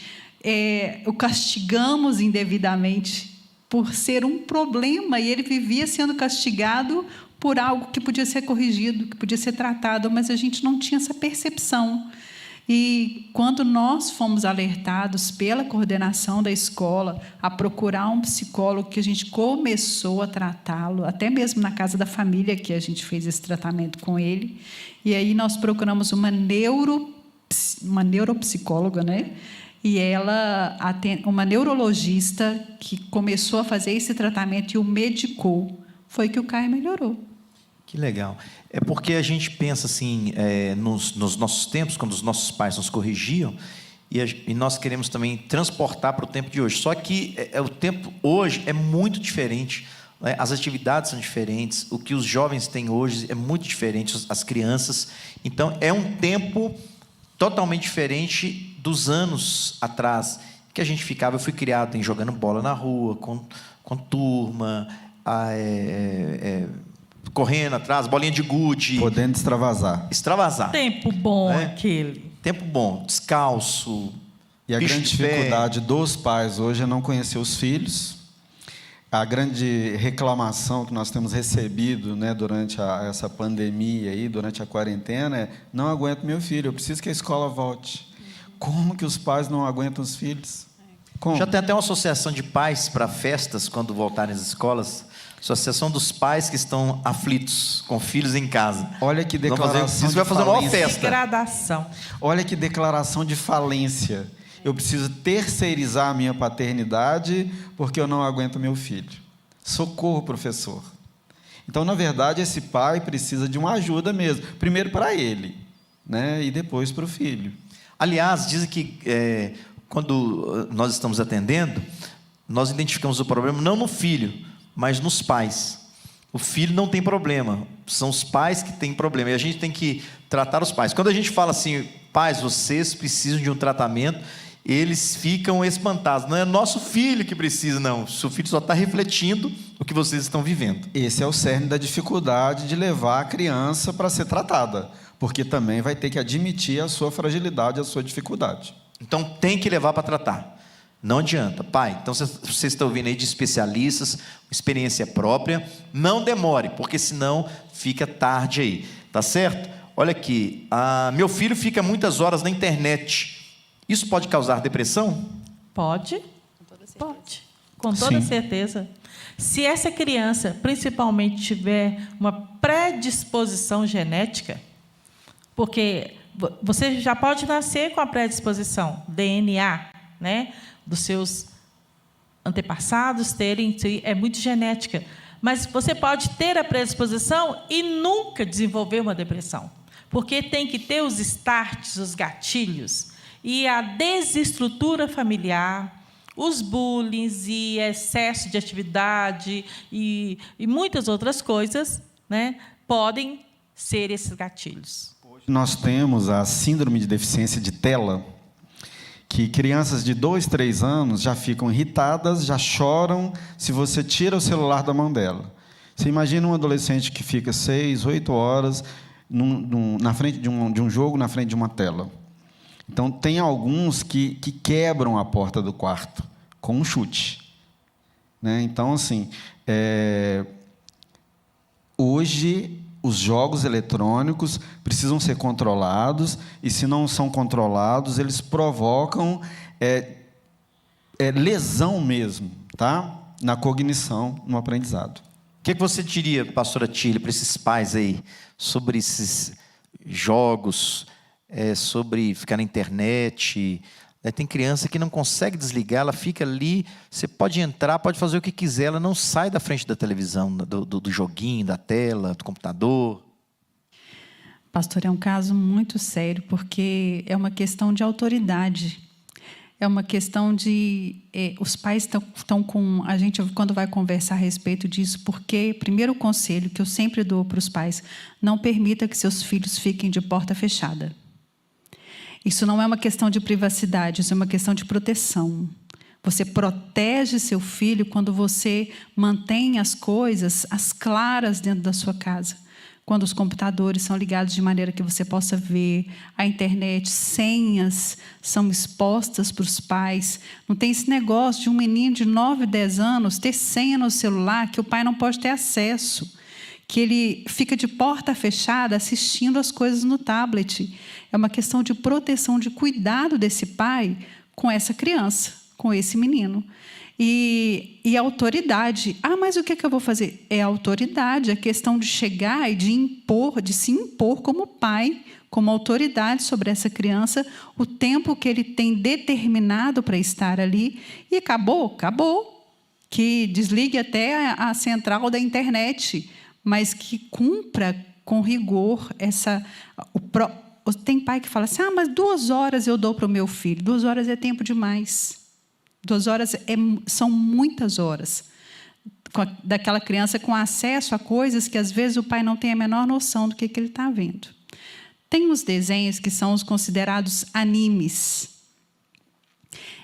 D: o castigamos indevidamente por ser um problema, e ele vivia sendo castigado por algo que podia ser corrigido, que podia ser tratado, mas a gente não tinha essa percepção. E quando nós fomos alertados pela coordenação da escola a procurar um psicólogo, que a gente começou a tratá-lo, até mesmo na casa da família que a gente fez esse tratamento com ele, e aí nós procuramos uma neuropsicóloga, né? E ela, uma neurologista que começou a fazer esse tratamento e o medicou, foi que o Caio melhorou.
A: Que legal. É porque a gente pensa assim, nos nossos tempos, quando os nossos pais nos corrigiam, e nós queremos também transportar para o tempo de hoje. Só que o tempo hoje é muito diferente, né? As atividades são diferentes, o que os jovens têm hoje é muito diferente, as crianças. Então, é um tempo totalmente diferente dos anos atrás, que a gente ficava. Eu fui criado em jogando bola na rua, com turma, correndo atrás, bolinha de gude.
C: Podendo extravasar.
A: Extravasar.
B: Tempo bom aquele.
A: Tempo bom, descalço.
C: E a grande dificuldade dos pais hoje é não conhecer os filhos. A grande reclamação que nós temos recebido, né, durante essa pandemia, aí, durante a quarentena, é: não aguento meu filho, eu preciso que a escola volte. Como que os pais não aguentam os filhos? Como?
A: Já tem até uma associação de pais para festas, quando voltarem às escolas. Associação dos pais que estão aflitos, com filhos em casa.
C: Olha que declaração
A: vai fazer uma festa.
B: Degradação.
C: Olha que declaração de falência. Eu preciso terceirizar a minha paternidade porque eu não aguento meu filho. Socorro, professor. Então, na verdade, esse pai precisa de uma ajuda mesmo. Primeiro para ele, né? E depois para o filho.
A: Aliás, dizem que quando nós estamos atendendo, nós identificamos o problema não no filho, mas nos pais. O filho não tem problema, são os pais que têm problema, e a gente tem que tratar os pais. Quando a gente fala assim: pais, vocês precisam de um tratamento, eles ficam espantados. Não é nosso filho que precisa, não. O seu filho só está refletindo o que vocês estão vivendo.
C: Esse é o cerne da dificuldade de levar a criança para ser tratada, porque também vai ter que admitir a sua fragilidade, a sua dificuldade.
A: Então tem que levar para tratar. Não adianta. Pai, então vocês estão ouvindo aí de especialistas, experiência própria, não demore, porque senão fica tarde aí, tá certo? Olha aqui, meu filho fica muitas horas na internet. Isso pode causar depressão?
B: Pode. Pode. Com toda certeza. Se essa criança, principalmente, tiver uma predisposição genética, porque você já pode nascer com a predisposição, DNA, né? Dos seus antepassados terem, é muito genética. Mas você pode ter a predisposição e nunca desenvolver uma depressão, porque tem que ter os starts, os gatilhos, e a desestrutura familiar, os bullying e excesso de atividade e muitas outras coisas, né, podem ser esses gatilhos.
C: Nós temos a síndrome de deficiência de tela, que crianças de 2, 3 anos já ficam irritadas, já choram se você tira o celular da mão dela. Você imagina um adolescente que fica 6, 8 horas na frente de um jogo, na frente de uma tela. Então, tem alguns que quebram a porta do quarto com um chute. Né? Então, assim, hoje os jogos eletrônicos precisam ser controlados, e se não são controlados, eles provocam lesão mesmo, tá? Na cognição, no aprendizado.
A: O que você diria, pastora Tilly, para esses pais aí, sobre esses jogos, sobre ficar na internet? Tem criança que não consegue desligar, ela fica ali, você pode entrar, pode fazer o que quiser, ela não sai da frente da televisão, do joguinho, da tela, do computador.
D: Pastor, é um caso muito sério, porque é uma questão de autoridade. É uma questão de... os pais estão com... A gente, quando vai conversar a respeito disso, porque, primeiro conselho que eu sempre dou para os pais, não permita que seus filhos fiquem de porta fechada. Isso não é uma questão de privacidade, isso é uma questão de proteção. Você protege seu filho quando você mantém as coisas às claras dentro da sua casa. Quando os computadores são ligados de maneira que você possa ver, a internet, senhas são expostas para os pais. Não tem esse negócio de um menino de 9, 10 anos ter senha no celular que o pai não pode ter acesso, que ele fica de porta fechada assistindo as coisas no tablet. É uma questão de proteção, de cuidado desse pai com essa criança, com esse menino. E a autoridade. Mas o que eu vou fazer? É a autoridade, a questão de chegar e de impor, de se impor como pai, como autoridade sobre essa criança, o tempo que ele tem determinado para estar ali. E acabou. Que desligue até a central da internet, mas que cumpra com rigor Tem pai que fala assim, mas 2 horas eu dou para o meu filho. 2 horas é tempo demais. 2 horas são muitas horas. Daquela criança com acesso a coisas que, às vezes, o pai não tem a menor noção do que ele está vendo. Tem os desenhos que são os considerados animes.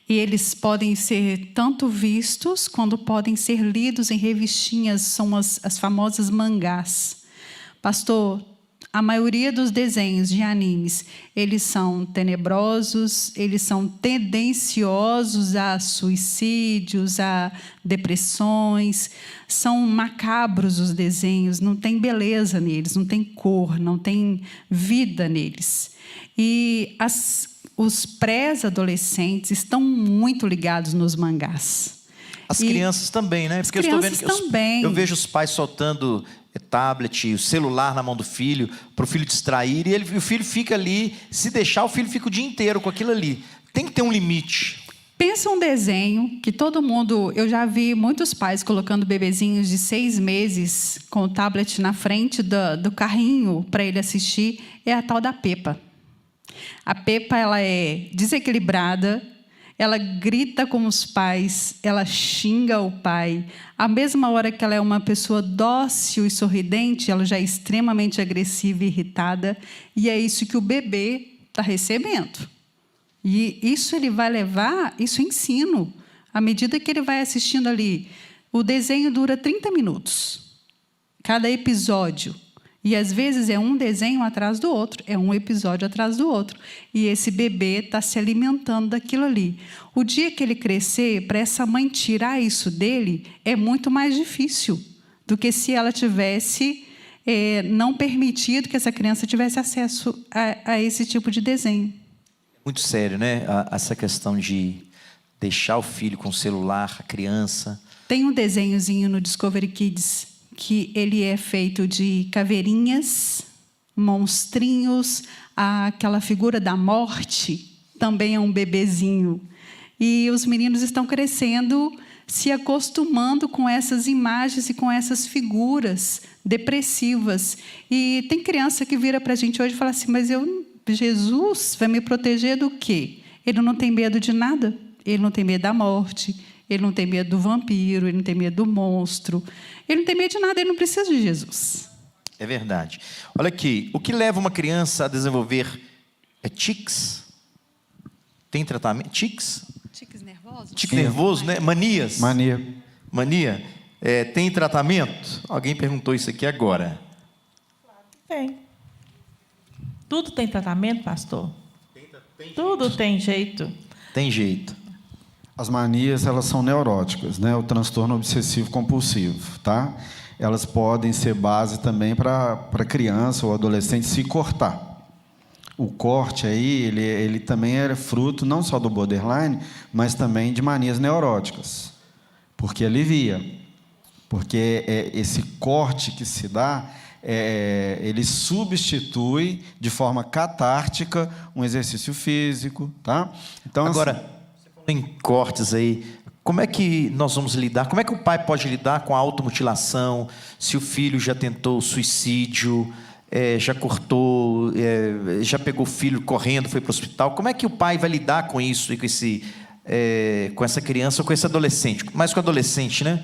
D: E eles podem ser tanto vistos, quanto podem ser lidos em revistinhas, são as famosas mangás. Pastor, a maioria dos desenhos de animes, eles são tenebrosos, eles são tendenciosos a suicídios, a depressões, são macabros os desenhos, não tem beleza neles, não tem cor, não tem vida neles. E os pré-adolescentes estão muito ligados nos mangás.
A: As crianças também, né?
D: Porque
A: eu vejo os pais soltando tablet, o celular na mão do filho, para o filho distrair, e o filho fica ali, se deixar, o filho fica o dia inteiro com aquilo ali. Tem que ter um limite.
D: Pensa um desenho que todo mundo... Eu já vi muitos pais colocando bebezinhos de 6 meses com o tablet na frente do carrinho para ele assistir, é a tal da Peppa. A Peppa, ela é desequilibrada, ela grita com os pais, ela xinga o pai. À mesma hora que ela é uma pessoa dócil e sorridente, ela já é extremamente agressiva e irritada. E é isso que o bebê está recebendo. E isso ele vai levar, isso é ensino. À medida que ele vai assistindo ali, o desenho dura 30 minutos. Cada episódio. E, às vezes, é um desenho atrás do outro, é um episódio atrás do outro. E esse bebê está se alimentando daquilo ali. O dia que ele crescer, para essa mãe tirar isso dele, é muito mais difícil do que se ela tivesse não permitido que essa criança tivesse acesso a esse tipo de desenho.
A: Muito sério, né? Essa questão de deixar o filho com o celular, a criança.
D: Tem um desenhozinho no Discovery Kids que ele é feito de caveirinhas, monstrinhos, aquela figura da morte também é um bebezinho. E os meninos estão crescendo, se acostumando com essas imagens e com essas figuras depressivas. E tem criança que vira para a gente hoje e fala assim, mas Jesus vai me proteger do quê? Ele não tem medo de nada. Ele não tem medo da morte. Ele não tem medo do vampiro, ele não tem medo do monstro. Ele não tem medo de nada, ele não precisa de Jesus.
A: É verdade. Olha aqui, o que leva uma criança a desenvolver tics? Tem tratamento? Tics?
D: Tiques nervosos?
A: Tique nervoso, né? Manias? Mania. Tem tratamento? Alguém perguntou isso aqui agora.
B: Tem. Tudo tem tratamento, pastor? Tudo tem jeito.
A: Tem jeito.
C: As manias, elas são neuróticas, né? O transtorno obsessivo-compulsivo, tá? Elas podem ser base também para criança ou adolescente se cortar. O corte aí, ele também era fruto não só do borderline, mas também de manias neuróticas, porque alivia. Porque esse corte que se dá, ele substitui de forma catártica um exercício físico, tá? Então,
A: Agora,
C: assim,
A: você falou em cortes aí, como é que nós vamos lidar? Como é que o pai pode lidar com a automutilação, se o filho já tentou suicídio, já cortou, já pegou o filho correndo, foi para o hospital? Como é que o pai vai lidar com isso, e com essa criança ou com esse adolescente? Mais com o adolescente, né?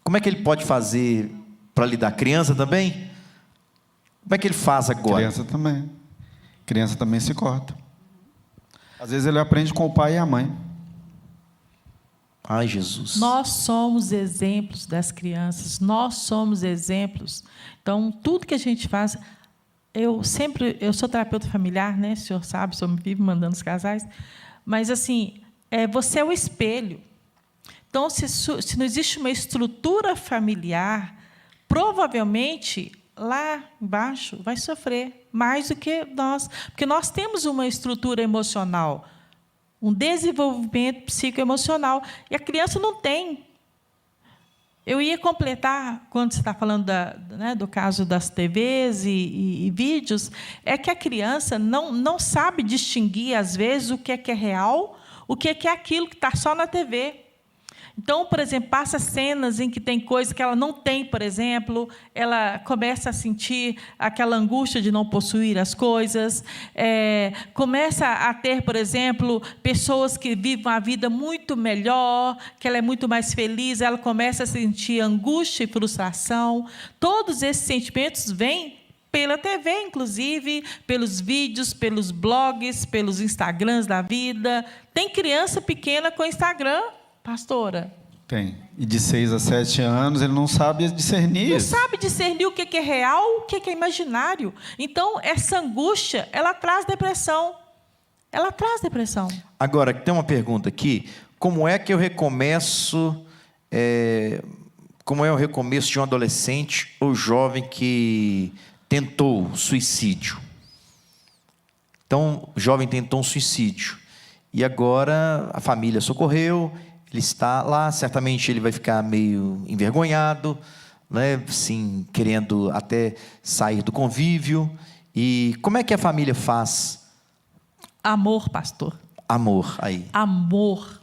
A: Como é que ele pode fazer para lidar? Criança também? Como é que ele faz agora?
C: criança também. Criança também se corta. Às vezes ele aprende com o pai e a mãe.
A: Ai, Jesus.
B: Nós somos exemplos das crianças, nós somos exemplos. Então, tudo que a gente faz... Eu sou terapeuta familiar, né? O senhor sabe, o senhor me vive mandando os casais. Mas, assim, você é o espelho. Então, se não existe uma estrutura familiar, provavelmente, lá embaixo, vai sofrer mais do que nós. Porque nós temos uma estrutura emocional, um desenvolvimento psicoemocional, e a criança não tem. Eu ia completar, quando você está falando do caso das TVs e vídeos, é que a criança não sabe distinguir, às vezes, o que é real, o que é aquilo que está só na TV. Então, por exemplo, passa cenas em que tem coisa que ela não tem, por exemplo, ela começa a sentir aquela angústia de não possuir as coisas, começa a ter, por exemplo, pessoas que vivem uma vida muito melhor, que ela é muito mais feliz, ela começa a sentir angústia e frustração. Todos esses sentimentos vêm pela TV, inclusive, pelos vídeos, pelos blogs, pelos Instagrams da vida. Tem criança pequena com Instagram, pastora?
C: Tem. E de 6 a 7 anos ele não sabe discernir
B: Não
C: isso.
B: sabe discernir o que é real, o que é imaginário. Então, essa angústia, ela traz depressão. Ela traz depressão.
A: Agora, tem uma pergunta aqui. Como é que eu recomeço... como é o recomeço de um adolescente ou jovem que tentou suicídio? Então, o jovem tentou um suicídio. E agora a família socorreu... Ele está lá, certamente ele vai ficar meio envergonhado, né? Sim, querendo até sair do convívio. E como é que a família faz?
B: Amor, pastor.
A: Amor, aí.
B: Amor.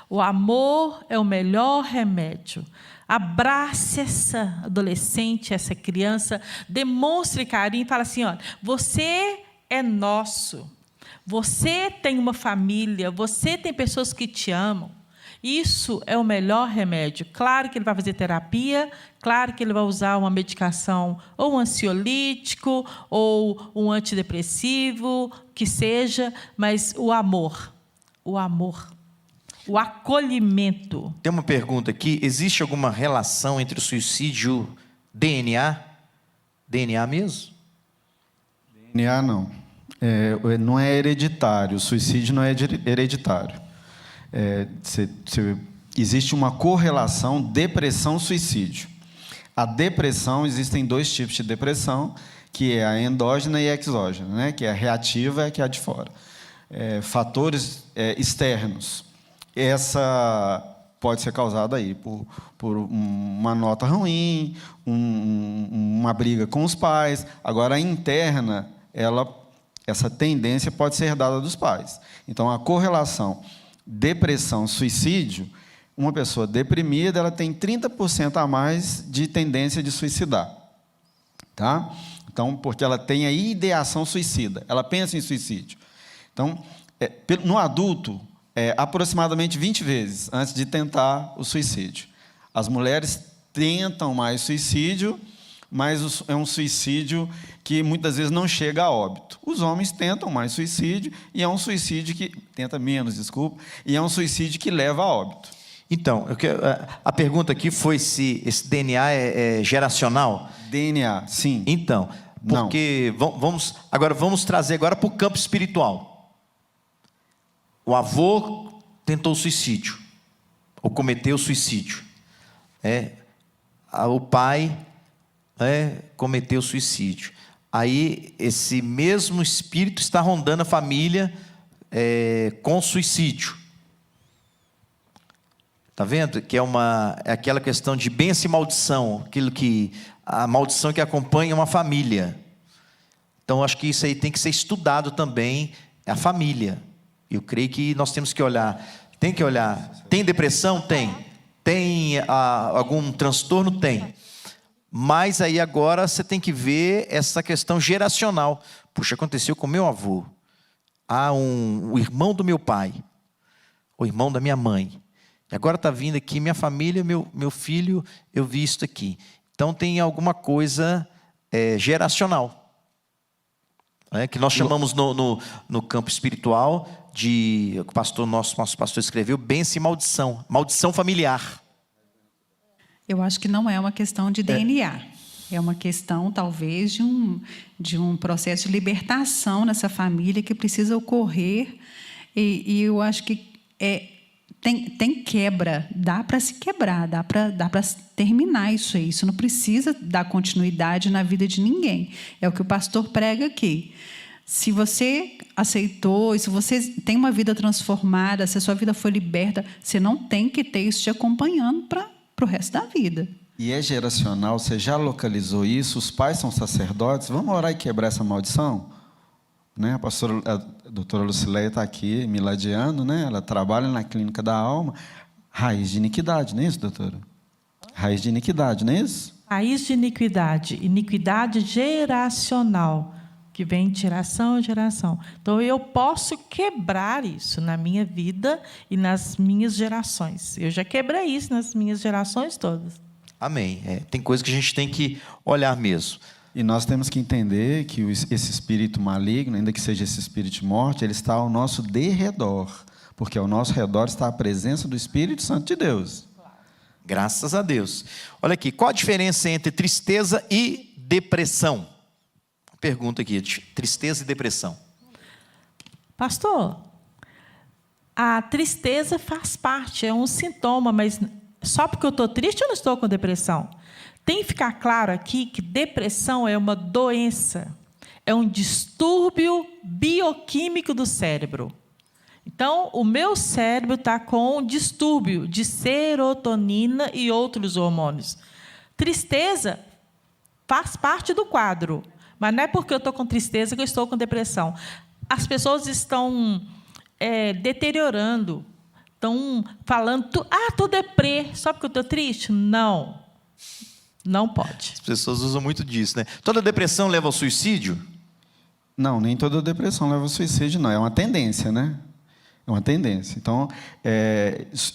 B: O amor é o melhor remédio. Abrace essa adolescente, essa criança, demonstre carinho, fala assim, olha, você é nosso. Você tem uma família, você tem pessoas que te amam. Isso é o melhor remédio. Claro que ele vai fazer terapia, claro que ele vai usar uma medicação, ou um ansiolítico, ou um antidepressivo, que seja, mas o amor, o acolhimento.
A: Tem uma pergunta aqui, existe alguma relação entre o suicídio e DNA? DNA mesmo?
C: DNA não. Não é hereditário, o suicídio não é hereditário. Existe uma correlação depressão-suicídio. A depressão, existem 2 tipos de depressão, que é a endógena e a exógena, né? Que é a reativa e que é a de fora. Fatores externos. Essa pode ser causada aí por uma nota ruim, uma briga com os pais. Agora, a interna, essa tendência pode ser herdada dos pais. Então, a correlação depressão, suicídio, uma pessoa deprimida, ela tem 30% a mais de tendência de suicidar. Tá? Então, porque ela tem a ideação suicida, ela pensa em suicídio. Então, no adulto, aproximadamente 20 vezes antes de tentar o suicídio. As mulheres tentam mais suicídio, mas é um suicídio que muitas vezes não chega a óbito. Os homens tentam mais suicídio, e é um suicídio que... Tenta menos, desculpa. E é um suicídio que leva a óbito.
A: Então, a pergunta aqui foi se esse DNA é geracional?
C: DNA, sim.
A: Então, porque vamos trazer agora para o campo espiritual. O avô tentou suicídio. ou cometeu suicídio. O pai cometeu suicídio. Aí esse mesmo espírito está rondando a família com suicídio. Está vendo? Que é aquela questão de bênção e maldição, a maldição que acompanha uma família. Então, acho que isso aí tem que ser estudado também, a família. Eu creio que nós temos que olhar. Tem que olhar. Tem depressão? Tem. Tem algum transtorno? Tem. Mas aí agora você tem que ver essa questão geracional. Puxa, aconteceu com meu avô. O irmão do meu pai. O irmão da minha mãe. E agora está vindo aqui minha família, meu filho, eu vi isso aqui. Então tem alguma coisa geracional. Que nós chamamos no campo espiritual de, o pastor, nosso pastor escreveu, bênção e maldição. Maldição familiar.
D: Eu acho que não é uma questão de DNA. É uma questão, talvez, de um processo de libertação nessa família que precisa ocorrer. E eu acho que tem quebra. Dá para se quebrar, dá para terminar isso aí. Isso não precisa dar continuidade na vida de ninguém. É o que o pastor prega aqui. Se você aceitou, se você tem uma vida transformada, se a sua vida foi liberta, você não tem que ter isso te acompanhando para o resto da vida.
C: E é geracional, você já localizou isso? Os pais são sacerdotes? Vamos orar e quebrar essa maldição? A doutora Lucileia está aqui, miladiano, ela trabalha na clínica da alma. Raiz de iniquidade, não é isso, doutora? Raiz de iniquidade, não é isso?
B: Raiz de iniquidade, iniquidade geracional, que vem de geração em geração. Então, eu posso quebrar isso na minha vida e nas minhas gerações. Eu já quebrei isso nas minhas gerações todas.
A: Amém. Tem coisa que a gente tem que olhar mesmo.
C: E nós temos que entender que esse espírito maligno, ainda que seja esse espírito de morte, ele está ao nosso derredor. Porque ao nosso redor está a presença do Espírito Santo de Deus.
A: Graças a Deus. Olha aqui, qual a diferença entre tristeza e depressão? Pergunta aqui, tristeza e depressão.
B: Pastor, a tristeza faz parte, é um sintoma, mas só porque eu estou triste eu não estou com depressão. Tem que ficar claro aqui que depressão é uma doença, é um distúrbio bioquímico do cérebro. Então, o meu cérebro está com um distúrbio de serotonina e outros hormônios. Tristeza faz parte do quadro, mas não é porque eu estou com tristeza que eu estou com depressão. As pessoas estão deteriorando, estão falando, estou deprê, só porque eu estou triste? Não. Não pode.
A: As pessoas usam muito disso, né? Toda depressão leva ao suicídio?
C: Não, nem toda depressão leva ao suicídio, não. É uma tendência, né? É uma tendência. Então,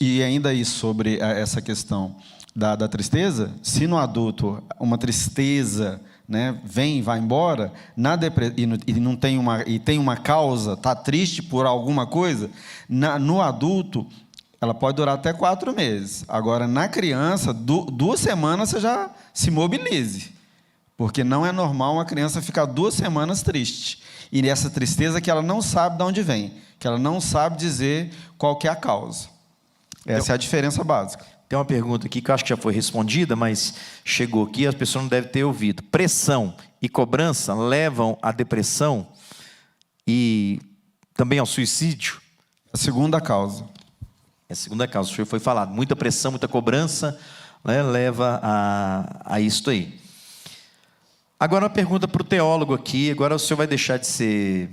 C: e ainda aí sobre essa questão da tristeza, se no adulto uma tristeza, vem e vai embora, e tem uma causa, está triste por alguma coisa, no adulto ela pode durar até 4 meses. Agora, na criança, 2 semanas você já se mobilize. Porque não é normal uma criança ficar 2 semanas triste. E essa tristeza que ela não sabe de onde vem, que ela não sabe dizer qual que é a causa. Essa é a diferença básica.
A: Tem uma pergunta aqui que eu acho que já foi respondida, mas chegou aqui, as pessoas não devem ter ouvido. Pressão e cobrança levam à depressão e também ao suicídio?
C: A segunda causa.
A: É a segunda causa, foi falado. Muita pressão, muita cobrança, leva a isso aí. Agora uma pergunta para o teólogo aqui. Agora o senhor vai deixar de ser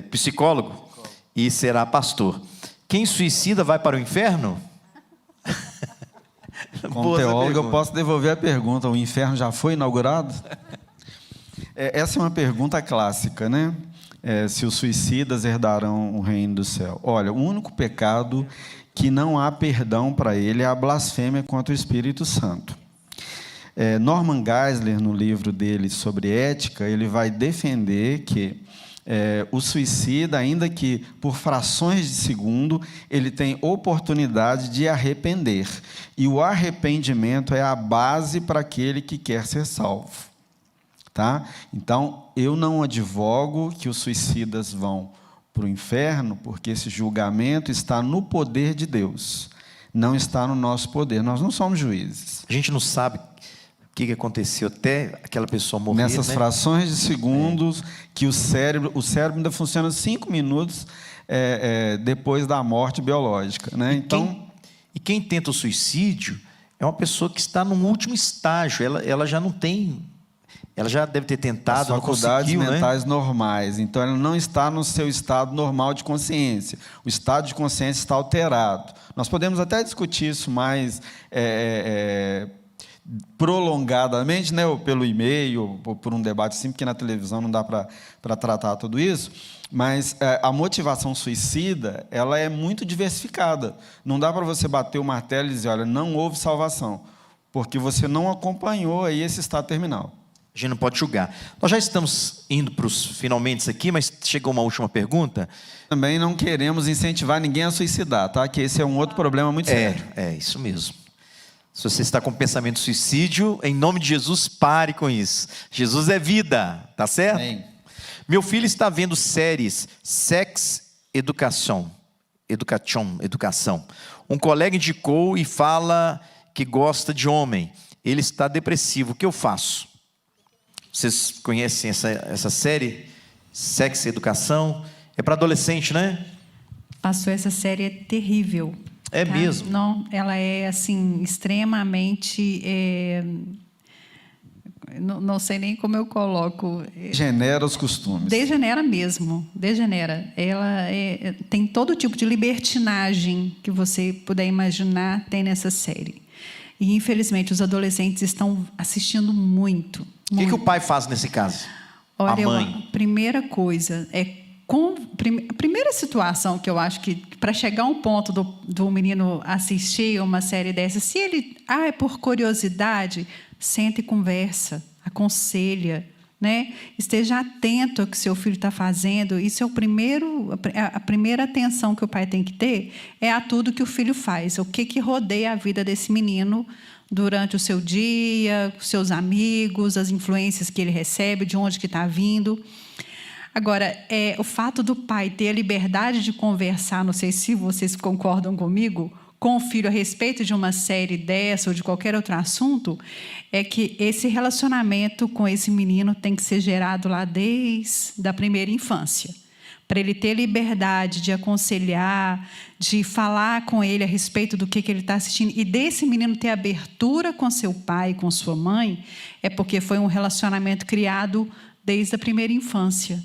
A: psicólogo e será pastor. Quem suicida vai para o inferno?
C: Como teólogo, eu posso devolver a pergunta. O inferno já foi inaugurado? Essa é uma pergunta clássica, né? Se os suicidas herdarão o reino do céu. Olha, o único pecado que não há perdão para ele é a blasfêmia contra o Espírito Santo. Norman Geisler, no livro dele sobre ética, ele vai defender que o suicida, ainda que por frações de segundo, ele tem oportunidade de arrepender. E o arrependimento é a base para aquele que quer ser salvo. Tá? Então, eu não advogo que os suicidas vão para o inferno, porque esse julgamento está no poder de Deus, não está no nosso poder. Nós não somos juízes.
A: A gente não sabe o que aconteceu até aquela pessoa morrer.
C: Nessas frações de segundos, que o cérebro ainda funciona 5 minutos depois da morte biológica, né?
A: E quem tenta o suicídio é uma pessoa que está no último estágio. Ela já não tem... Ela já deve ter tentado, não conseguiu,
C: faculdades mentais normais. Então, ela não está no seu estado normal de consciência. O estado de consciência está alterado. Nós podemos até discutir isso mais prolongadamente, né, ou pelo e-mail, ou por um debate assim, porque na televisão não dá para tratar tudo isso. Mas a motivação suicida, ela é muito diversificada. Não dá para você bater o martelo e dizer, olha, não houve salvação, porque você não acompanhou aí esse estado terminal.
A: A gente não pode julgar. Nós já estamos indo para os finalmente aqui, mas chegou uma última pergunta.
C: Também não queremos incentivar ninguém a suicidar, tá? Que esse é um outro problema muito sério.
A: É isso mesmo. Se você está com pensamento de suicídio, em nome de Jesus, pare com isso. Jesus é vida, tá certo?
C: Amém.
A: Meu filho está vendo séries Sex Education. Um colega indicou e fala que gosta de homem. Ele está depressivo. O que eu faço? Vocês conhecem essa série? Sex Educação. É para adolescente, né?
D: Pastor, essa série é terrível.
A: É mesmo?
D: Não, ela é, assim, extremamente... não sei nem como eu coloco.
C: Degenera os costumes.
D: Degenera mesmo, degenera. Ela tem todo tipo de libertinagem que você puder imaginar, tem nessa série. E, infelizmente, os adolescentes estão assistindo muito.
A: O que o pai faz nesse caso?
D: Olha,
A: a mãe?
D: A primeira coisa a primeira situação que eu acho que, para chegar a um ponto do menino assistir uma série dessa, se ele é por curiosidade, senta e conversa, aconselha, né? Esteja atento ao que seu filho está fazendo. Isso é a primeira atenção que o pai tem que ter, é a tudo que o filho faz, o que rodeia a vida desse menino durante o seu dia, os seus amigos, as influências que ele recebe, de onde que está vindo. Agora, o fato do pai ter a liberdade de conversar, não sei se vocês concordam comigo, com o filho a respeito de uma série dessa ou de qualquer outro assunto, é que esse relacionamento com esse menino tem que ser gerado lá desde a primeira infância, para ele ter liberdade de aconselhar, de falar com ele a respeito do que ele está assistindo, e desse menino ter abertura com seu pai, com sua mãe, é porque foi um relacionamento criado desde a primeira infância.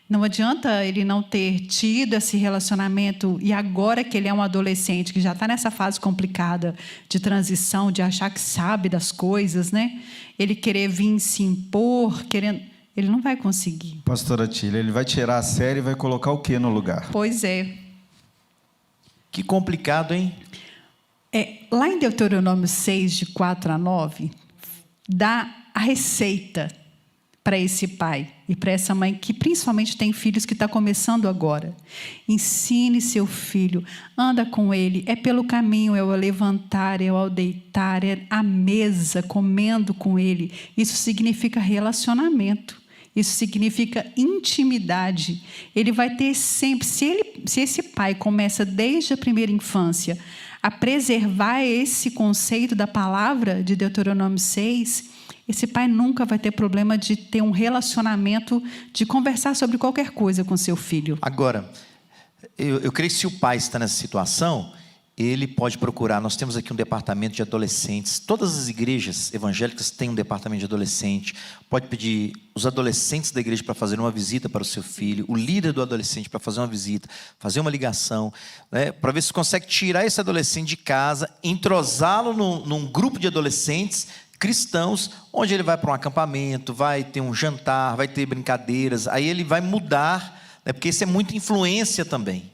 D: Não adianta ele não ter tido esse relacionamento, e agora que ele é um adolescente, que já está nessa fase complicada de transição, de achar que sabe das coisas, né? Ele querer vir se impor, ele não vai conseguir.
C: Pastora Tília, ele vai tirar a série e vai colocar o quê no lugar?
D: Pois é.
A: Que complicado, hein?
D: Lá em Deuteronômio 6, de 4 a 9, dá a receita para esse pai e para essa mãe, que principalmente tem filhos que está começando agora. Ensine seu filho, anda com ele, é pelo caminho, é ao levantar, é ao deitar, é à mesa, comendo com ele. Isso significa relacionamento, isso significa intimidade. Ele vai ter sempre, se esse pai começa desde a primeira infância a preservar esse conceito da palavra de Deuteronômio 6, esse pai nunca vai ter problema de ter um relacionamento, de conversar sobre qualquer coisa com seu filho.
A: Agora, eu creio que se o pai está nessa situação, ele pode procurar. Nós temos aqui um departamento de adolescentes. Todas as igrejas evangélicas têm um departamento de adolescente. Pode pedir os adolescentes da igreja para fazer uma visita para o seu filho, o líder do adolescente para fazer uma visita, fazer uma ligação, né, para ver se consegue tirar esse adolescente de casa, entrosá-lo num grupo de adolescentes cristãos, onde ele vai para um acampamento, vai ter um jantar, vai ter brincadeiras, aí ele vai mudar, né, porque isso é muita influência também.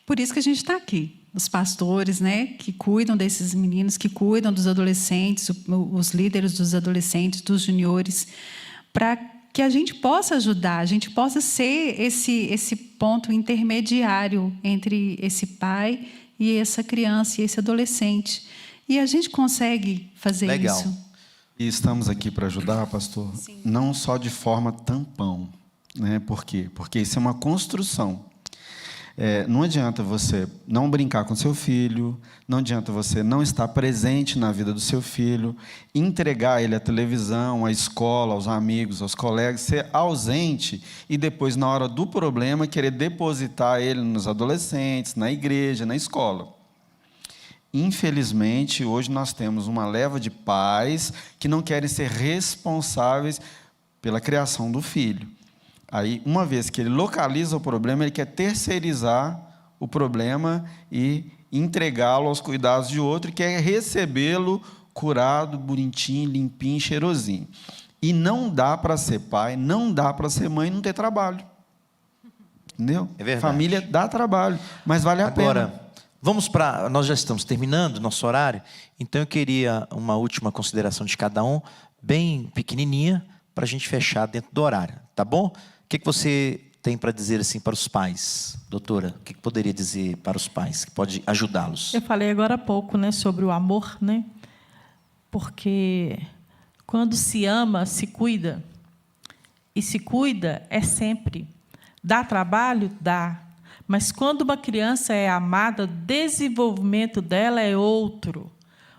D: Por isso que a gente está aqui. Os pastores, né, que cuidam desses meninos, que cuidam dos adolescentes, os líderes dos adolescentes, dos juniores, para que a gente possa ajudar, a gente possa ser esse ponto intermediário entre esse pai e essa criança e esse adolescente. E a gente consegue fazer
A: Legal.
D: isso.
C: E estamos aqui para ajudar, pastor,
D: Sim.
C: não só de forma tampão, né? Por quê? Porque isso é uma construção. Não adianta você não brincar com seu filho, não adianta você não estar presente na vida do seu filho, entregar ele à televisão, à escola, aos amigos, aos colegas, ser ausente e depois, na hora do problema, querer depositar ele nos adolescentes, na igreja, na escola. Infelizmente, hoje nós temos uma leva de pais que não querem ser responsáveis pela criação do filho. Aí, uma vez que ele localiza o problema, ele quer terceirizar o problema e entregá-lo aos cuidados de outro, e quer recebê-lo curado, bonitinho, limpinho, cheirosinho. E não dá para ser pai, não dá para ser mãe e não ter trabalho. Entendeu?
A: É verdade.
C: Família dá trabalho, mas vale a pena.
A: Agora, nós já estamos terminando nosso horário, então eu queria uma última consideração de cada um, bem pequenininha, para a gente fechar dentro do horário, tá bom? O que você tem para dizer assim para os pais, doutora? O que poderia dizer para os pais que pode ajudá-los?
B: Eu falei agora há pouco, né, sobre o amor, né? Porque quando se ama, se cuida. E se cuida é sempre. Dá trabalho? Dá. Mas quando uma criança é amada, o desenvolvimento dela é outro.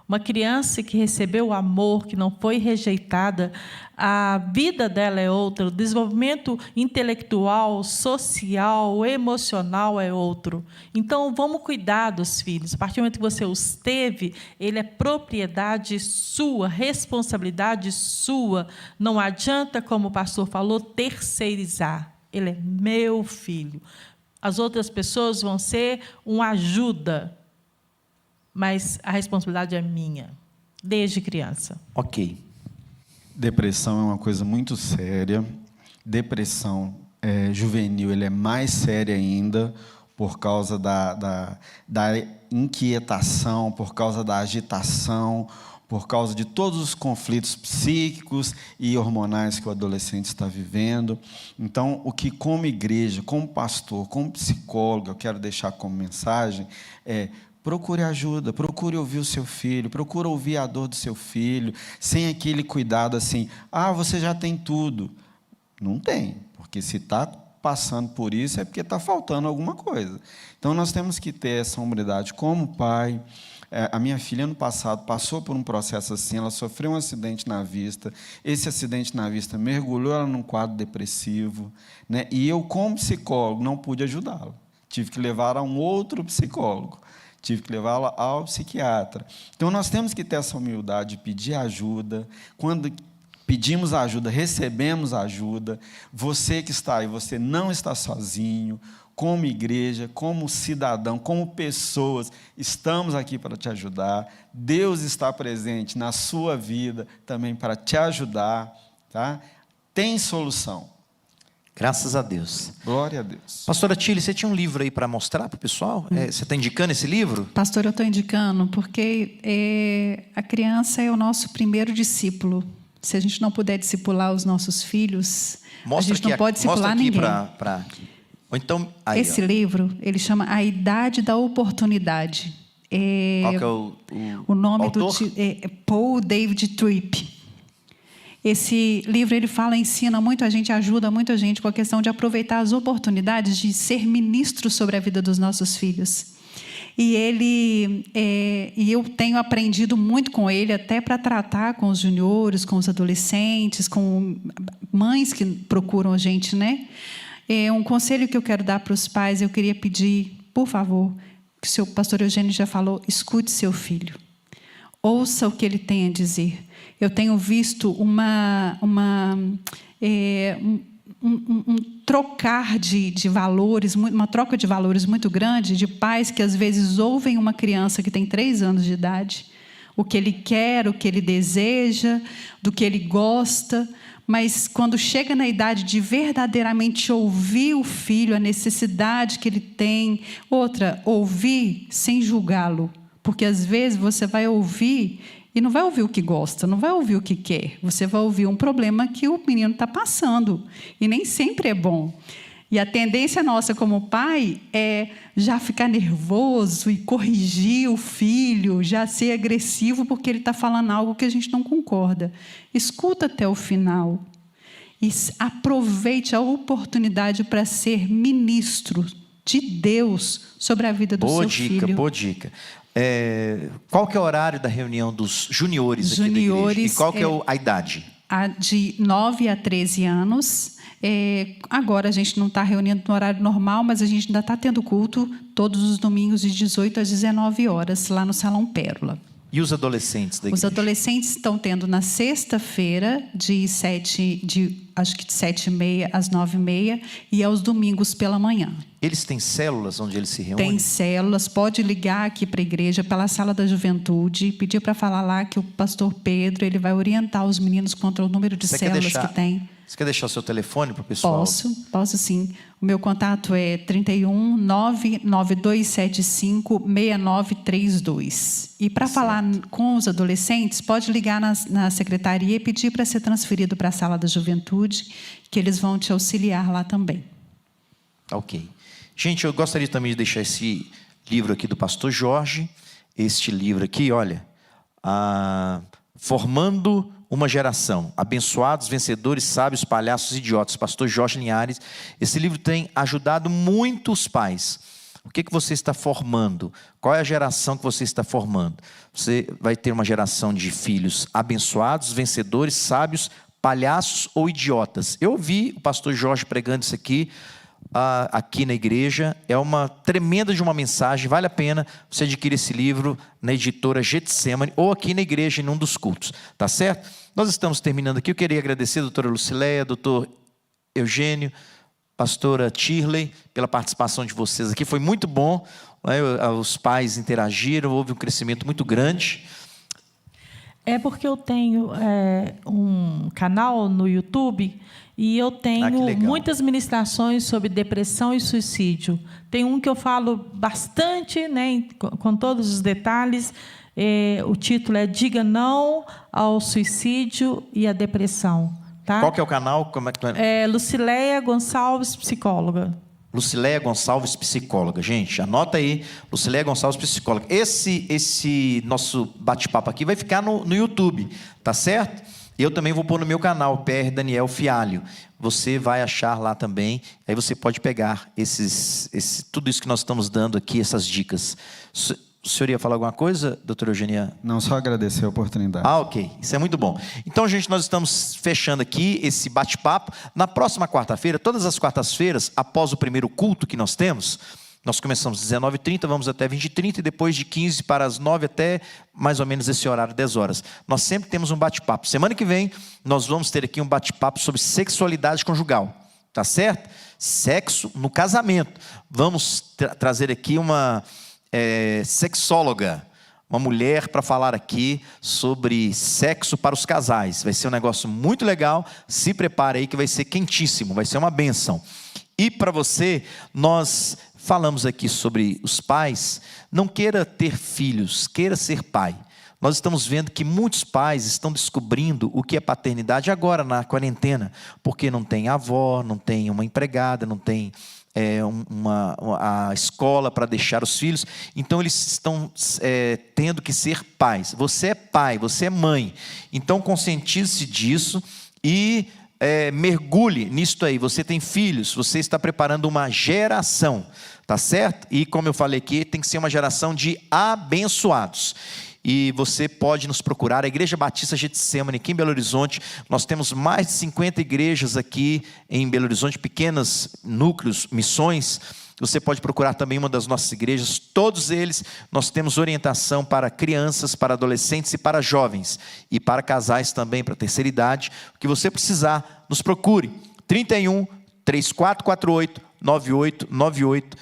B: Uma criança que recebeu o amor, que não foi rejeitada, a vida dela é outra, o desenvolvimento intelectual, social, emocional é outro. Então, vamos cuidar dos filhos. A partir do momento que você os teve, ele é propriedade sua, responsabilidade sua. Não adianta, como o pastor falou, terceirizar. Ele é meu filho. As outras pessoas vão ser uma ajuda, mas a responsabilidade é minha, desde criança.
A: Ok.
C: Depressão é uma coisa muito séria. Depressão juvenil ele é mais séria ainda por causa da inquietação, por causa da agitação, por causa de todos os conflitos psíquicos e hormonais que o adolescente está vivendo. Então, o que como igreja, como pastor, como psicólogo, eu quero deixar como mensagem é: procure ajuda, procure ouvir o seu filho, procure ouvir a dor do seu filho, sem aquele cuidado assim, você já tem tudo. Não tem, porque se está passando por isso é porque está faltando alguma coisa. Então, nós temos que ter essa hombridade como pai. A minha filha, ano passado, passou por um processo assim, ela sofreu um acidente na vista, esse acidente na vista mergulhou ela num quadro depressivo, né? E eu, como psicólogo, não pude ajudá-la. Tive que levar a um outro psicólogo. Tive que levá-la ao psiquiatra. Então, nós temos que ter essa humildade de pedir ajuda. Quando pedimos ajuda, recebemos ajuda. Você que está aí, você não está sozinho. Como igreja, como cidadão, como pessoas, estamos aqui para te ajudar. Deus está presente na sua vida também para te ajudar. Tá? Tem solução.
A: Graças a Deus.
C: Glória a Deus.
A: Pastora Tilly, você tinha um livro aí para mostrar para o pessoal? Você está indicando esse livro?
D: Pastor, eu estou indicando porque a criança é o nosso primeiro discípulo. Se a gente não puder discipular os nossos filhos,
A: Mostra
D: a gente não pode discipular ninguém.
A: Ou então, aí,
D: esse livro, ele chama A Idade da Oportunidade.
A: Qual que é
D: o nome
A: autor?
D: é Paul David Tripp. Esse livro ele ensina muito a gente, ajuda muito a gente com a questão de aproveitar as oportunidades de ser ministro sobre a vida dos nossos filhos. E eu tenho aprendido muito com ele, até para tratar com os juniores, com os adolescentes, com mães que procuram a gente, né? Um conselho que eu quero dar para os pais, eu queria pedir, por favor, que o seu pastor Eugênio já falou, escute seu filho. Ouça o que ele tem a dizer. Eu tenho visto um trocar de valores, uma troca de valores muito grande, de pais que às vezes ouvem uma criança que tem 3 anos de idade, o que ele quer, o que ele deseja, do que ele gosta, mas quando chega na idade de verdadeiramente ouvir o filho, a necessidade que ele tem, ouvir sem julgá-lo, porque às vezes você vai ouvir e não vai ouvir o que gosta, não vai ouvir o que quer, você vai ouvir um problema que o menino está passando, e nem sempre é bom. E a tendência nossa como pai é já ficar nervoso e corrigir o filho, já ser agressivo porque ele está falando algo que a gente não concorda. Escuta até o final e aproveite a oportunidade para ser ministro de Deus sobre a vida do seu filho.
A: Boa dica. Qual que é o horário da reunião dos juniores aqui da igreja? E qual que é a idade?
D: De 9 a 13 anos. Agora a gente não está reunindo no horário normal, mas a gente ainda está tendo culto todos os domingos de 18 às 19 horas, lá no Salão Pérola.
A: E os adolescentes da igreja?
D: Os adolescentes estão tendo na sexta-feira, de 7h30 às 9h30, e aos domingos pela manhã.
A: Eles têm células onde eles se reúnem?
D: Tem células, pode ligar aqui para a igreja, pela sala da juventude, pedir para falar lá que o pastor Pedro ele vai orientar os meninos quanto ao número de células que tem.
A: Você quer deixar o seu telefone para o pessoal?
D: Posso sim. O meu contato é 31 99275 6932. E para falar com os adolescentes, pode ligar na secretaria e pedir para ser transferido para a sala da juventude, que eles vão te auxiliar lá também.
A: Ok. Gente, eu gostaria também de deixar esse livro aqui do pastor Jorge. Este livro aqui, olha, Formando uma Geração, Abençoados, Vencedores, Sábios, Palhaços, Idiotas, pastor Jorge Linhares. Esse livro tem ajudado muitos pais. O que você está formando? Qual é a geração que você está formando? Você vai ter uma geração de filhos abençoados, vencedores, sábios, palhaços ou idiotas. Eu ouvi o pastor Jorge pregando isso aqui na igreja. É uma tremenda de uma mensagem. Vale a pena você adquirir esse livro na editora Getsemane ou aqui na igreja em um dos cultos, tá certo? Nós estamos terminando aqui. Eu queria agradecer a doutora Lucileia, doutor Eugênio, pastora Tirley, pela participação de vocês aqui. Foi muito bom, né? Os pais interagiram, houve um crescimento muito grande.
B: É porque eu tenho um canal no YouTube e eu tenho muitas ministrações sobre depressão e suicídio. Tem um que eu falo bastante, né, com todos os detalhes. O título é Diga Não ao Suicídio e à Depressão. Tá?
A: Qual que é o canal?
B: Lucileia Gonçalves, psicóloga.
A: Lucileia Gonçalves, psicóloga. Gente, anota aí, Lucileia Gonçalves, psicóloga. Esse nosso bate-papo aqui vai ficar no YouTube, tá certo? Eu também vou pôr no meu canal, PR Daniel Fialho. Você vai achar lá também, aí você pode pegar tudo isso que nós estamos dando aqui, essas dicas. O senhor ia falar alguma coisa, doutora Eugênia?
C: Não, só agradecer a oportunidade.
A: Ok, isso é muito bom. Então, gente, nós estamos fechando aqui esse bate-papo. Na próxima quarta-feira, todas as quartas-feiras, após o primeiro culto que nós temos, nós começamos às 19h30, vamos até 20h30, e depois de 15 para as 9 até mais ou menos esse horário, 10 horas. Nós sempre temos um bate-papo. Semana que vem, nós vamos ter aqui um bate-papo sobre sexualidade conjugal. Tá certo? Sexo no casamento. Vamos trazer aqui uma sexóloga, uma mulher para falar aqui sobre sexo para os casais. Vai ser um negócio muito legal. Se prepare aí que vai ser quentíssimo, vai ser uma bênção. E para você, nós falamos aqui sobre os pais. Não queira ter filhos, queira ser pai. Nós estamos vendo que muitos pais estão descobrindo o que é paternidade agora na quarentena, porque não tem avó, não tem uma empregada, não tem a escola para deixar os filhos. Então eles estão tendo que ser pais. Você é pai, você é mãe. Então conscientize-se disso e mergulhe nisto aí. Você tem filhos, você está preparando uma geração, tá certo? E como eu falei aqui, tem que ser uma geração de abençoados. E você pode nos procurar, a Igreja Batista Getsemane, aqui em Belo Horizonte. Nós temos mais de 50 igrejas aqui em Belo Horizonte, pequenos núcleos, missões. Você pode procurar também uma das nossas igrejas. Todos eles, nós temos orientação para crianças, para adolescentes e para jovens. E para casais também, para a terceira idade. O que você precisar, nos procure. 31 3448 9898,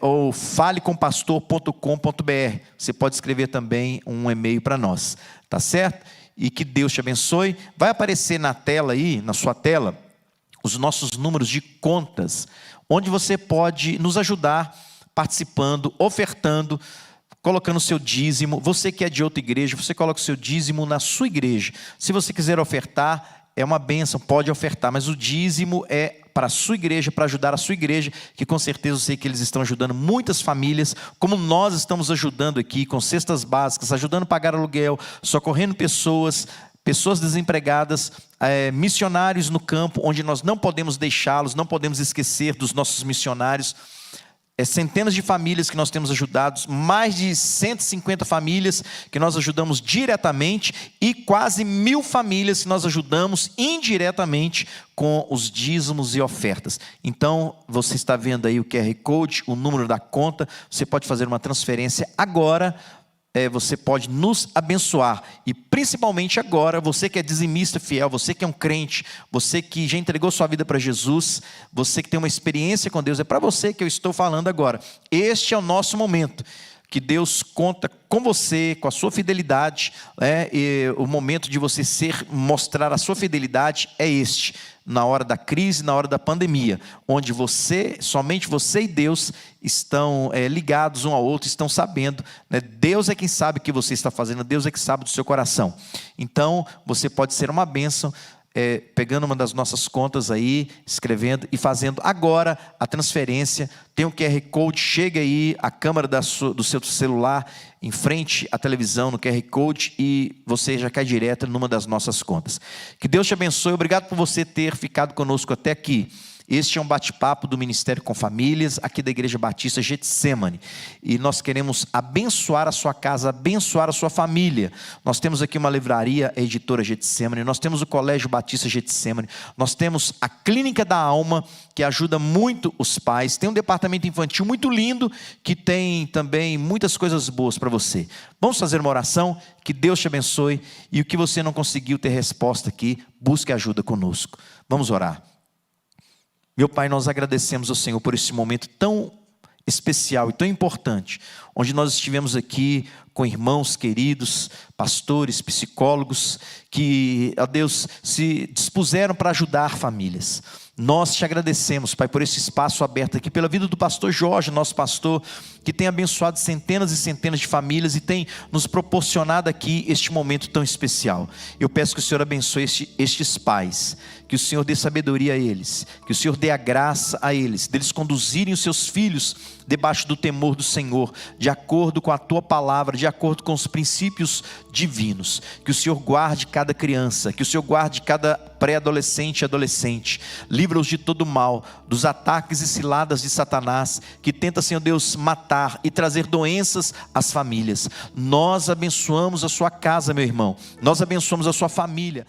A: ou falecompastor.com.br. Você pode escrever também um e-mail para nós, tá certo? E que Deus te abençoe. Vai aparecer na tela aí, na sua tela, os nossos números de contas, onde você pode nos ajudar participando, ofertando, colocando o seu dízimo. Você que é de outra igreja, você coloca o seu dízimo na sua igreja. Se você quiser ofertar, é uma bênção, pode ofertar, mas o dízimo é para a sua igreja, para ajudar a sua igreja, que com certeza eu sei que eles estão ajudando muitas famílias, como nós estamos ajudando aqui, com cestas básicas, ajudando a pagar aluguel, socorrendo pessoas desempregadas, missionários no campo, onde nós não podemos deixá-los, não podemos esquecer dos nossos missionários. centenas de famílias que nós temos ajudado, mais de 150 famílias que nós ajudamos diretamente e quase 1000 famílias que nós ajudamos indiretamente com os dízimos e ofertas. Então, você está vendo aí o QR Code, o número da conta, você pode fazer uma transferência agora. Você pode nos abençoar, e principalmente agora, você que é dizimista fiel, você que é um crente, você que já entregou sua vida para Jesus, você que tem uma experiência com Deus, é para você que eu estou falando agora. Este é o nosso momento, que Deus conta com você, com a sua fidelidade, e o momento de você mostrar a sua fidelidade é este, na hora da crise, na hora da pandemia, onde somente você e Deus estão ligados um ao outro, estão sabendo, né? Deus é quem sabe o que você está fazendo, Deus é que sabe do seu coração. Então, você pode ser uma bênção, pegando uma das nossas contas aí, escrevendo e fazendo agora a transferência. Tem um QR Code, chega aí a câmera do seu celular em frente à televisão no QR Code e você já cai direto numa das nossas contas. Que Deus te abençoe, obrigado por você ter ficado conosco até aqui. Este é um bate-papo do Ministério com Famílias, aqui da Igreja Batista Getsemane. E nós queremos abençoar a sua casa, abençoar a sua família. Nós temos aqui uma livraria, a Editora Getsemane, nós temos o Colégio Batista Getsemane, nós temos a Clínica da Alma, que ajuda muito os pais, tem um departamento infantil muito lindo, que tem também muitas coisas boas para você. Vamos fazer uma oração, que Deus te abençoe, e o que você não conseguiu ter resposta aqui, busque ajuda conosco. Vamos orar. Meu Pai, nós agradecemos ao Senhor por esse momento tão especial e tão importante, onde nós estivemos aqui com irmãos queridos, pastores, psicólogos, que, ó Deus, se dispuseram para ajudar famílias. Nós te agradecemos, Pai, por esse espaço aberto aqui, pela vida do pastor Jorge, nosso pastor, que tem abençoado centenas e centenas de famílias e tem nos proporcionado aqui este momento tão especial. Eu peço que o Senhor abençoe estes pais, que o Senhor dê sabedoria a eles, que o Senhor dê a graça a eles, deles conduzirem os seus filhos debaixo do temor do Senhor, de acordo com a tua palavra, de acordo com os princípios divinos. Que o Senhor guarde cada criança, que o Senhor guarde cada pré-adolescente e adolescente, livra-os de todo mal, dos ataques e ciladas de Satanás, que tenta, Senhor Deus, matar e trazer doenças às famílias. Nós abençoamos a sua casa, meu irmão, nós abençoamos a sua família.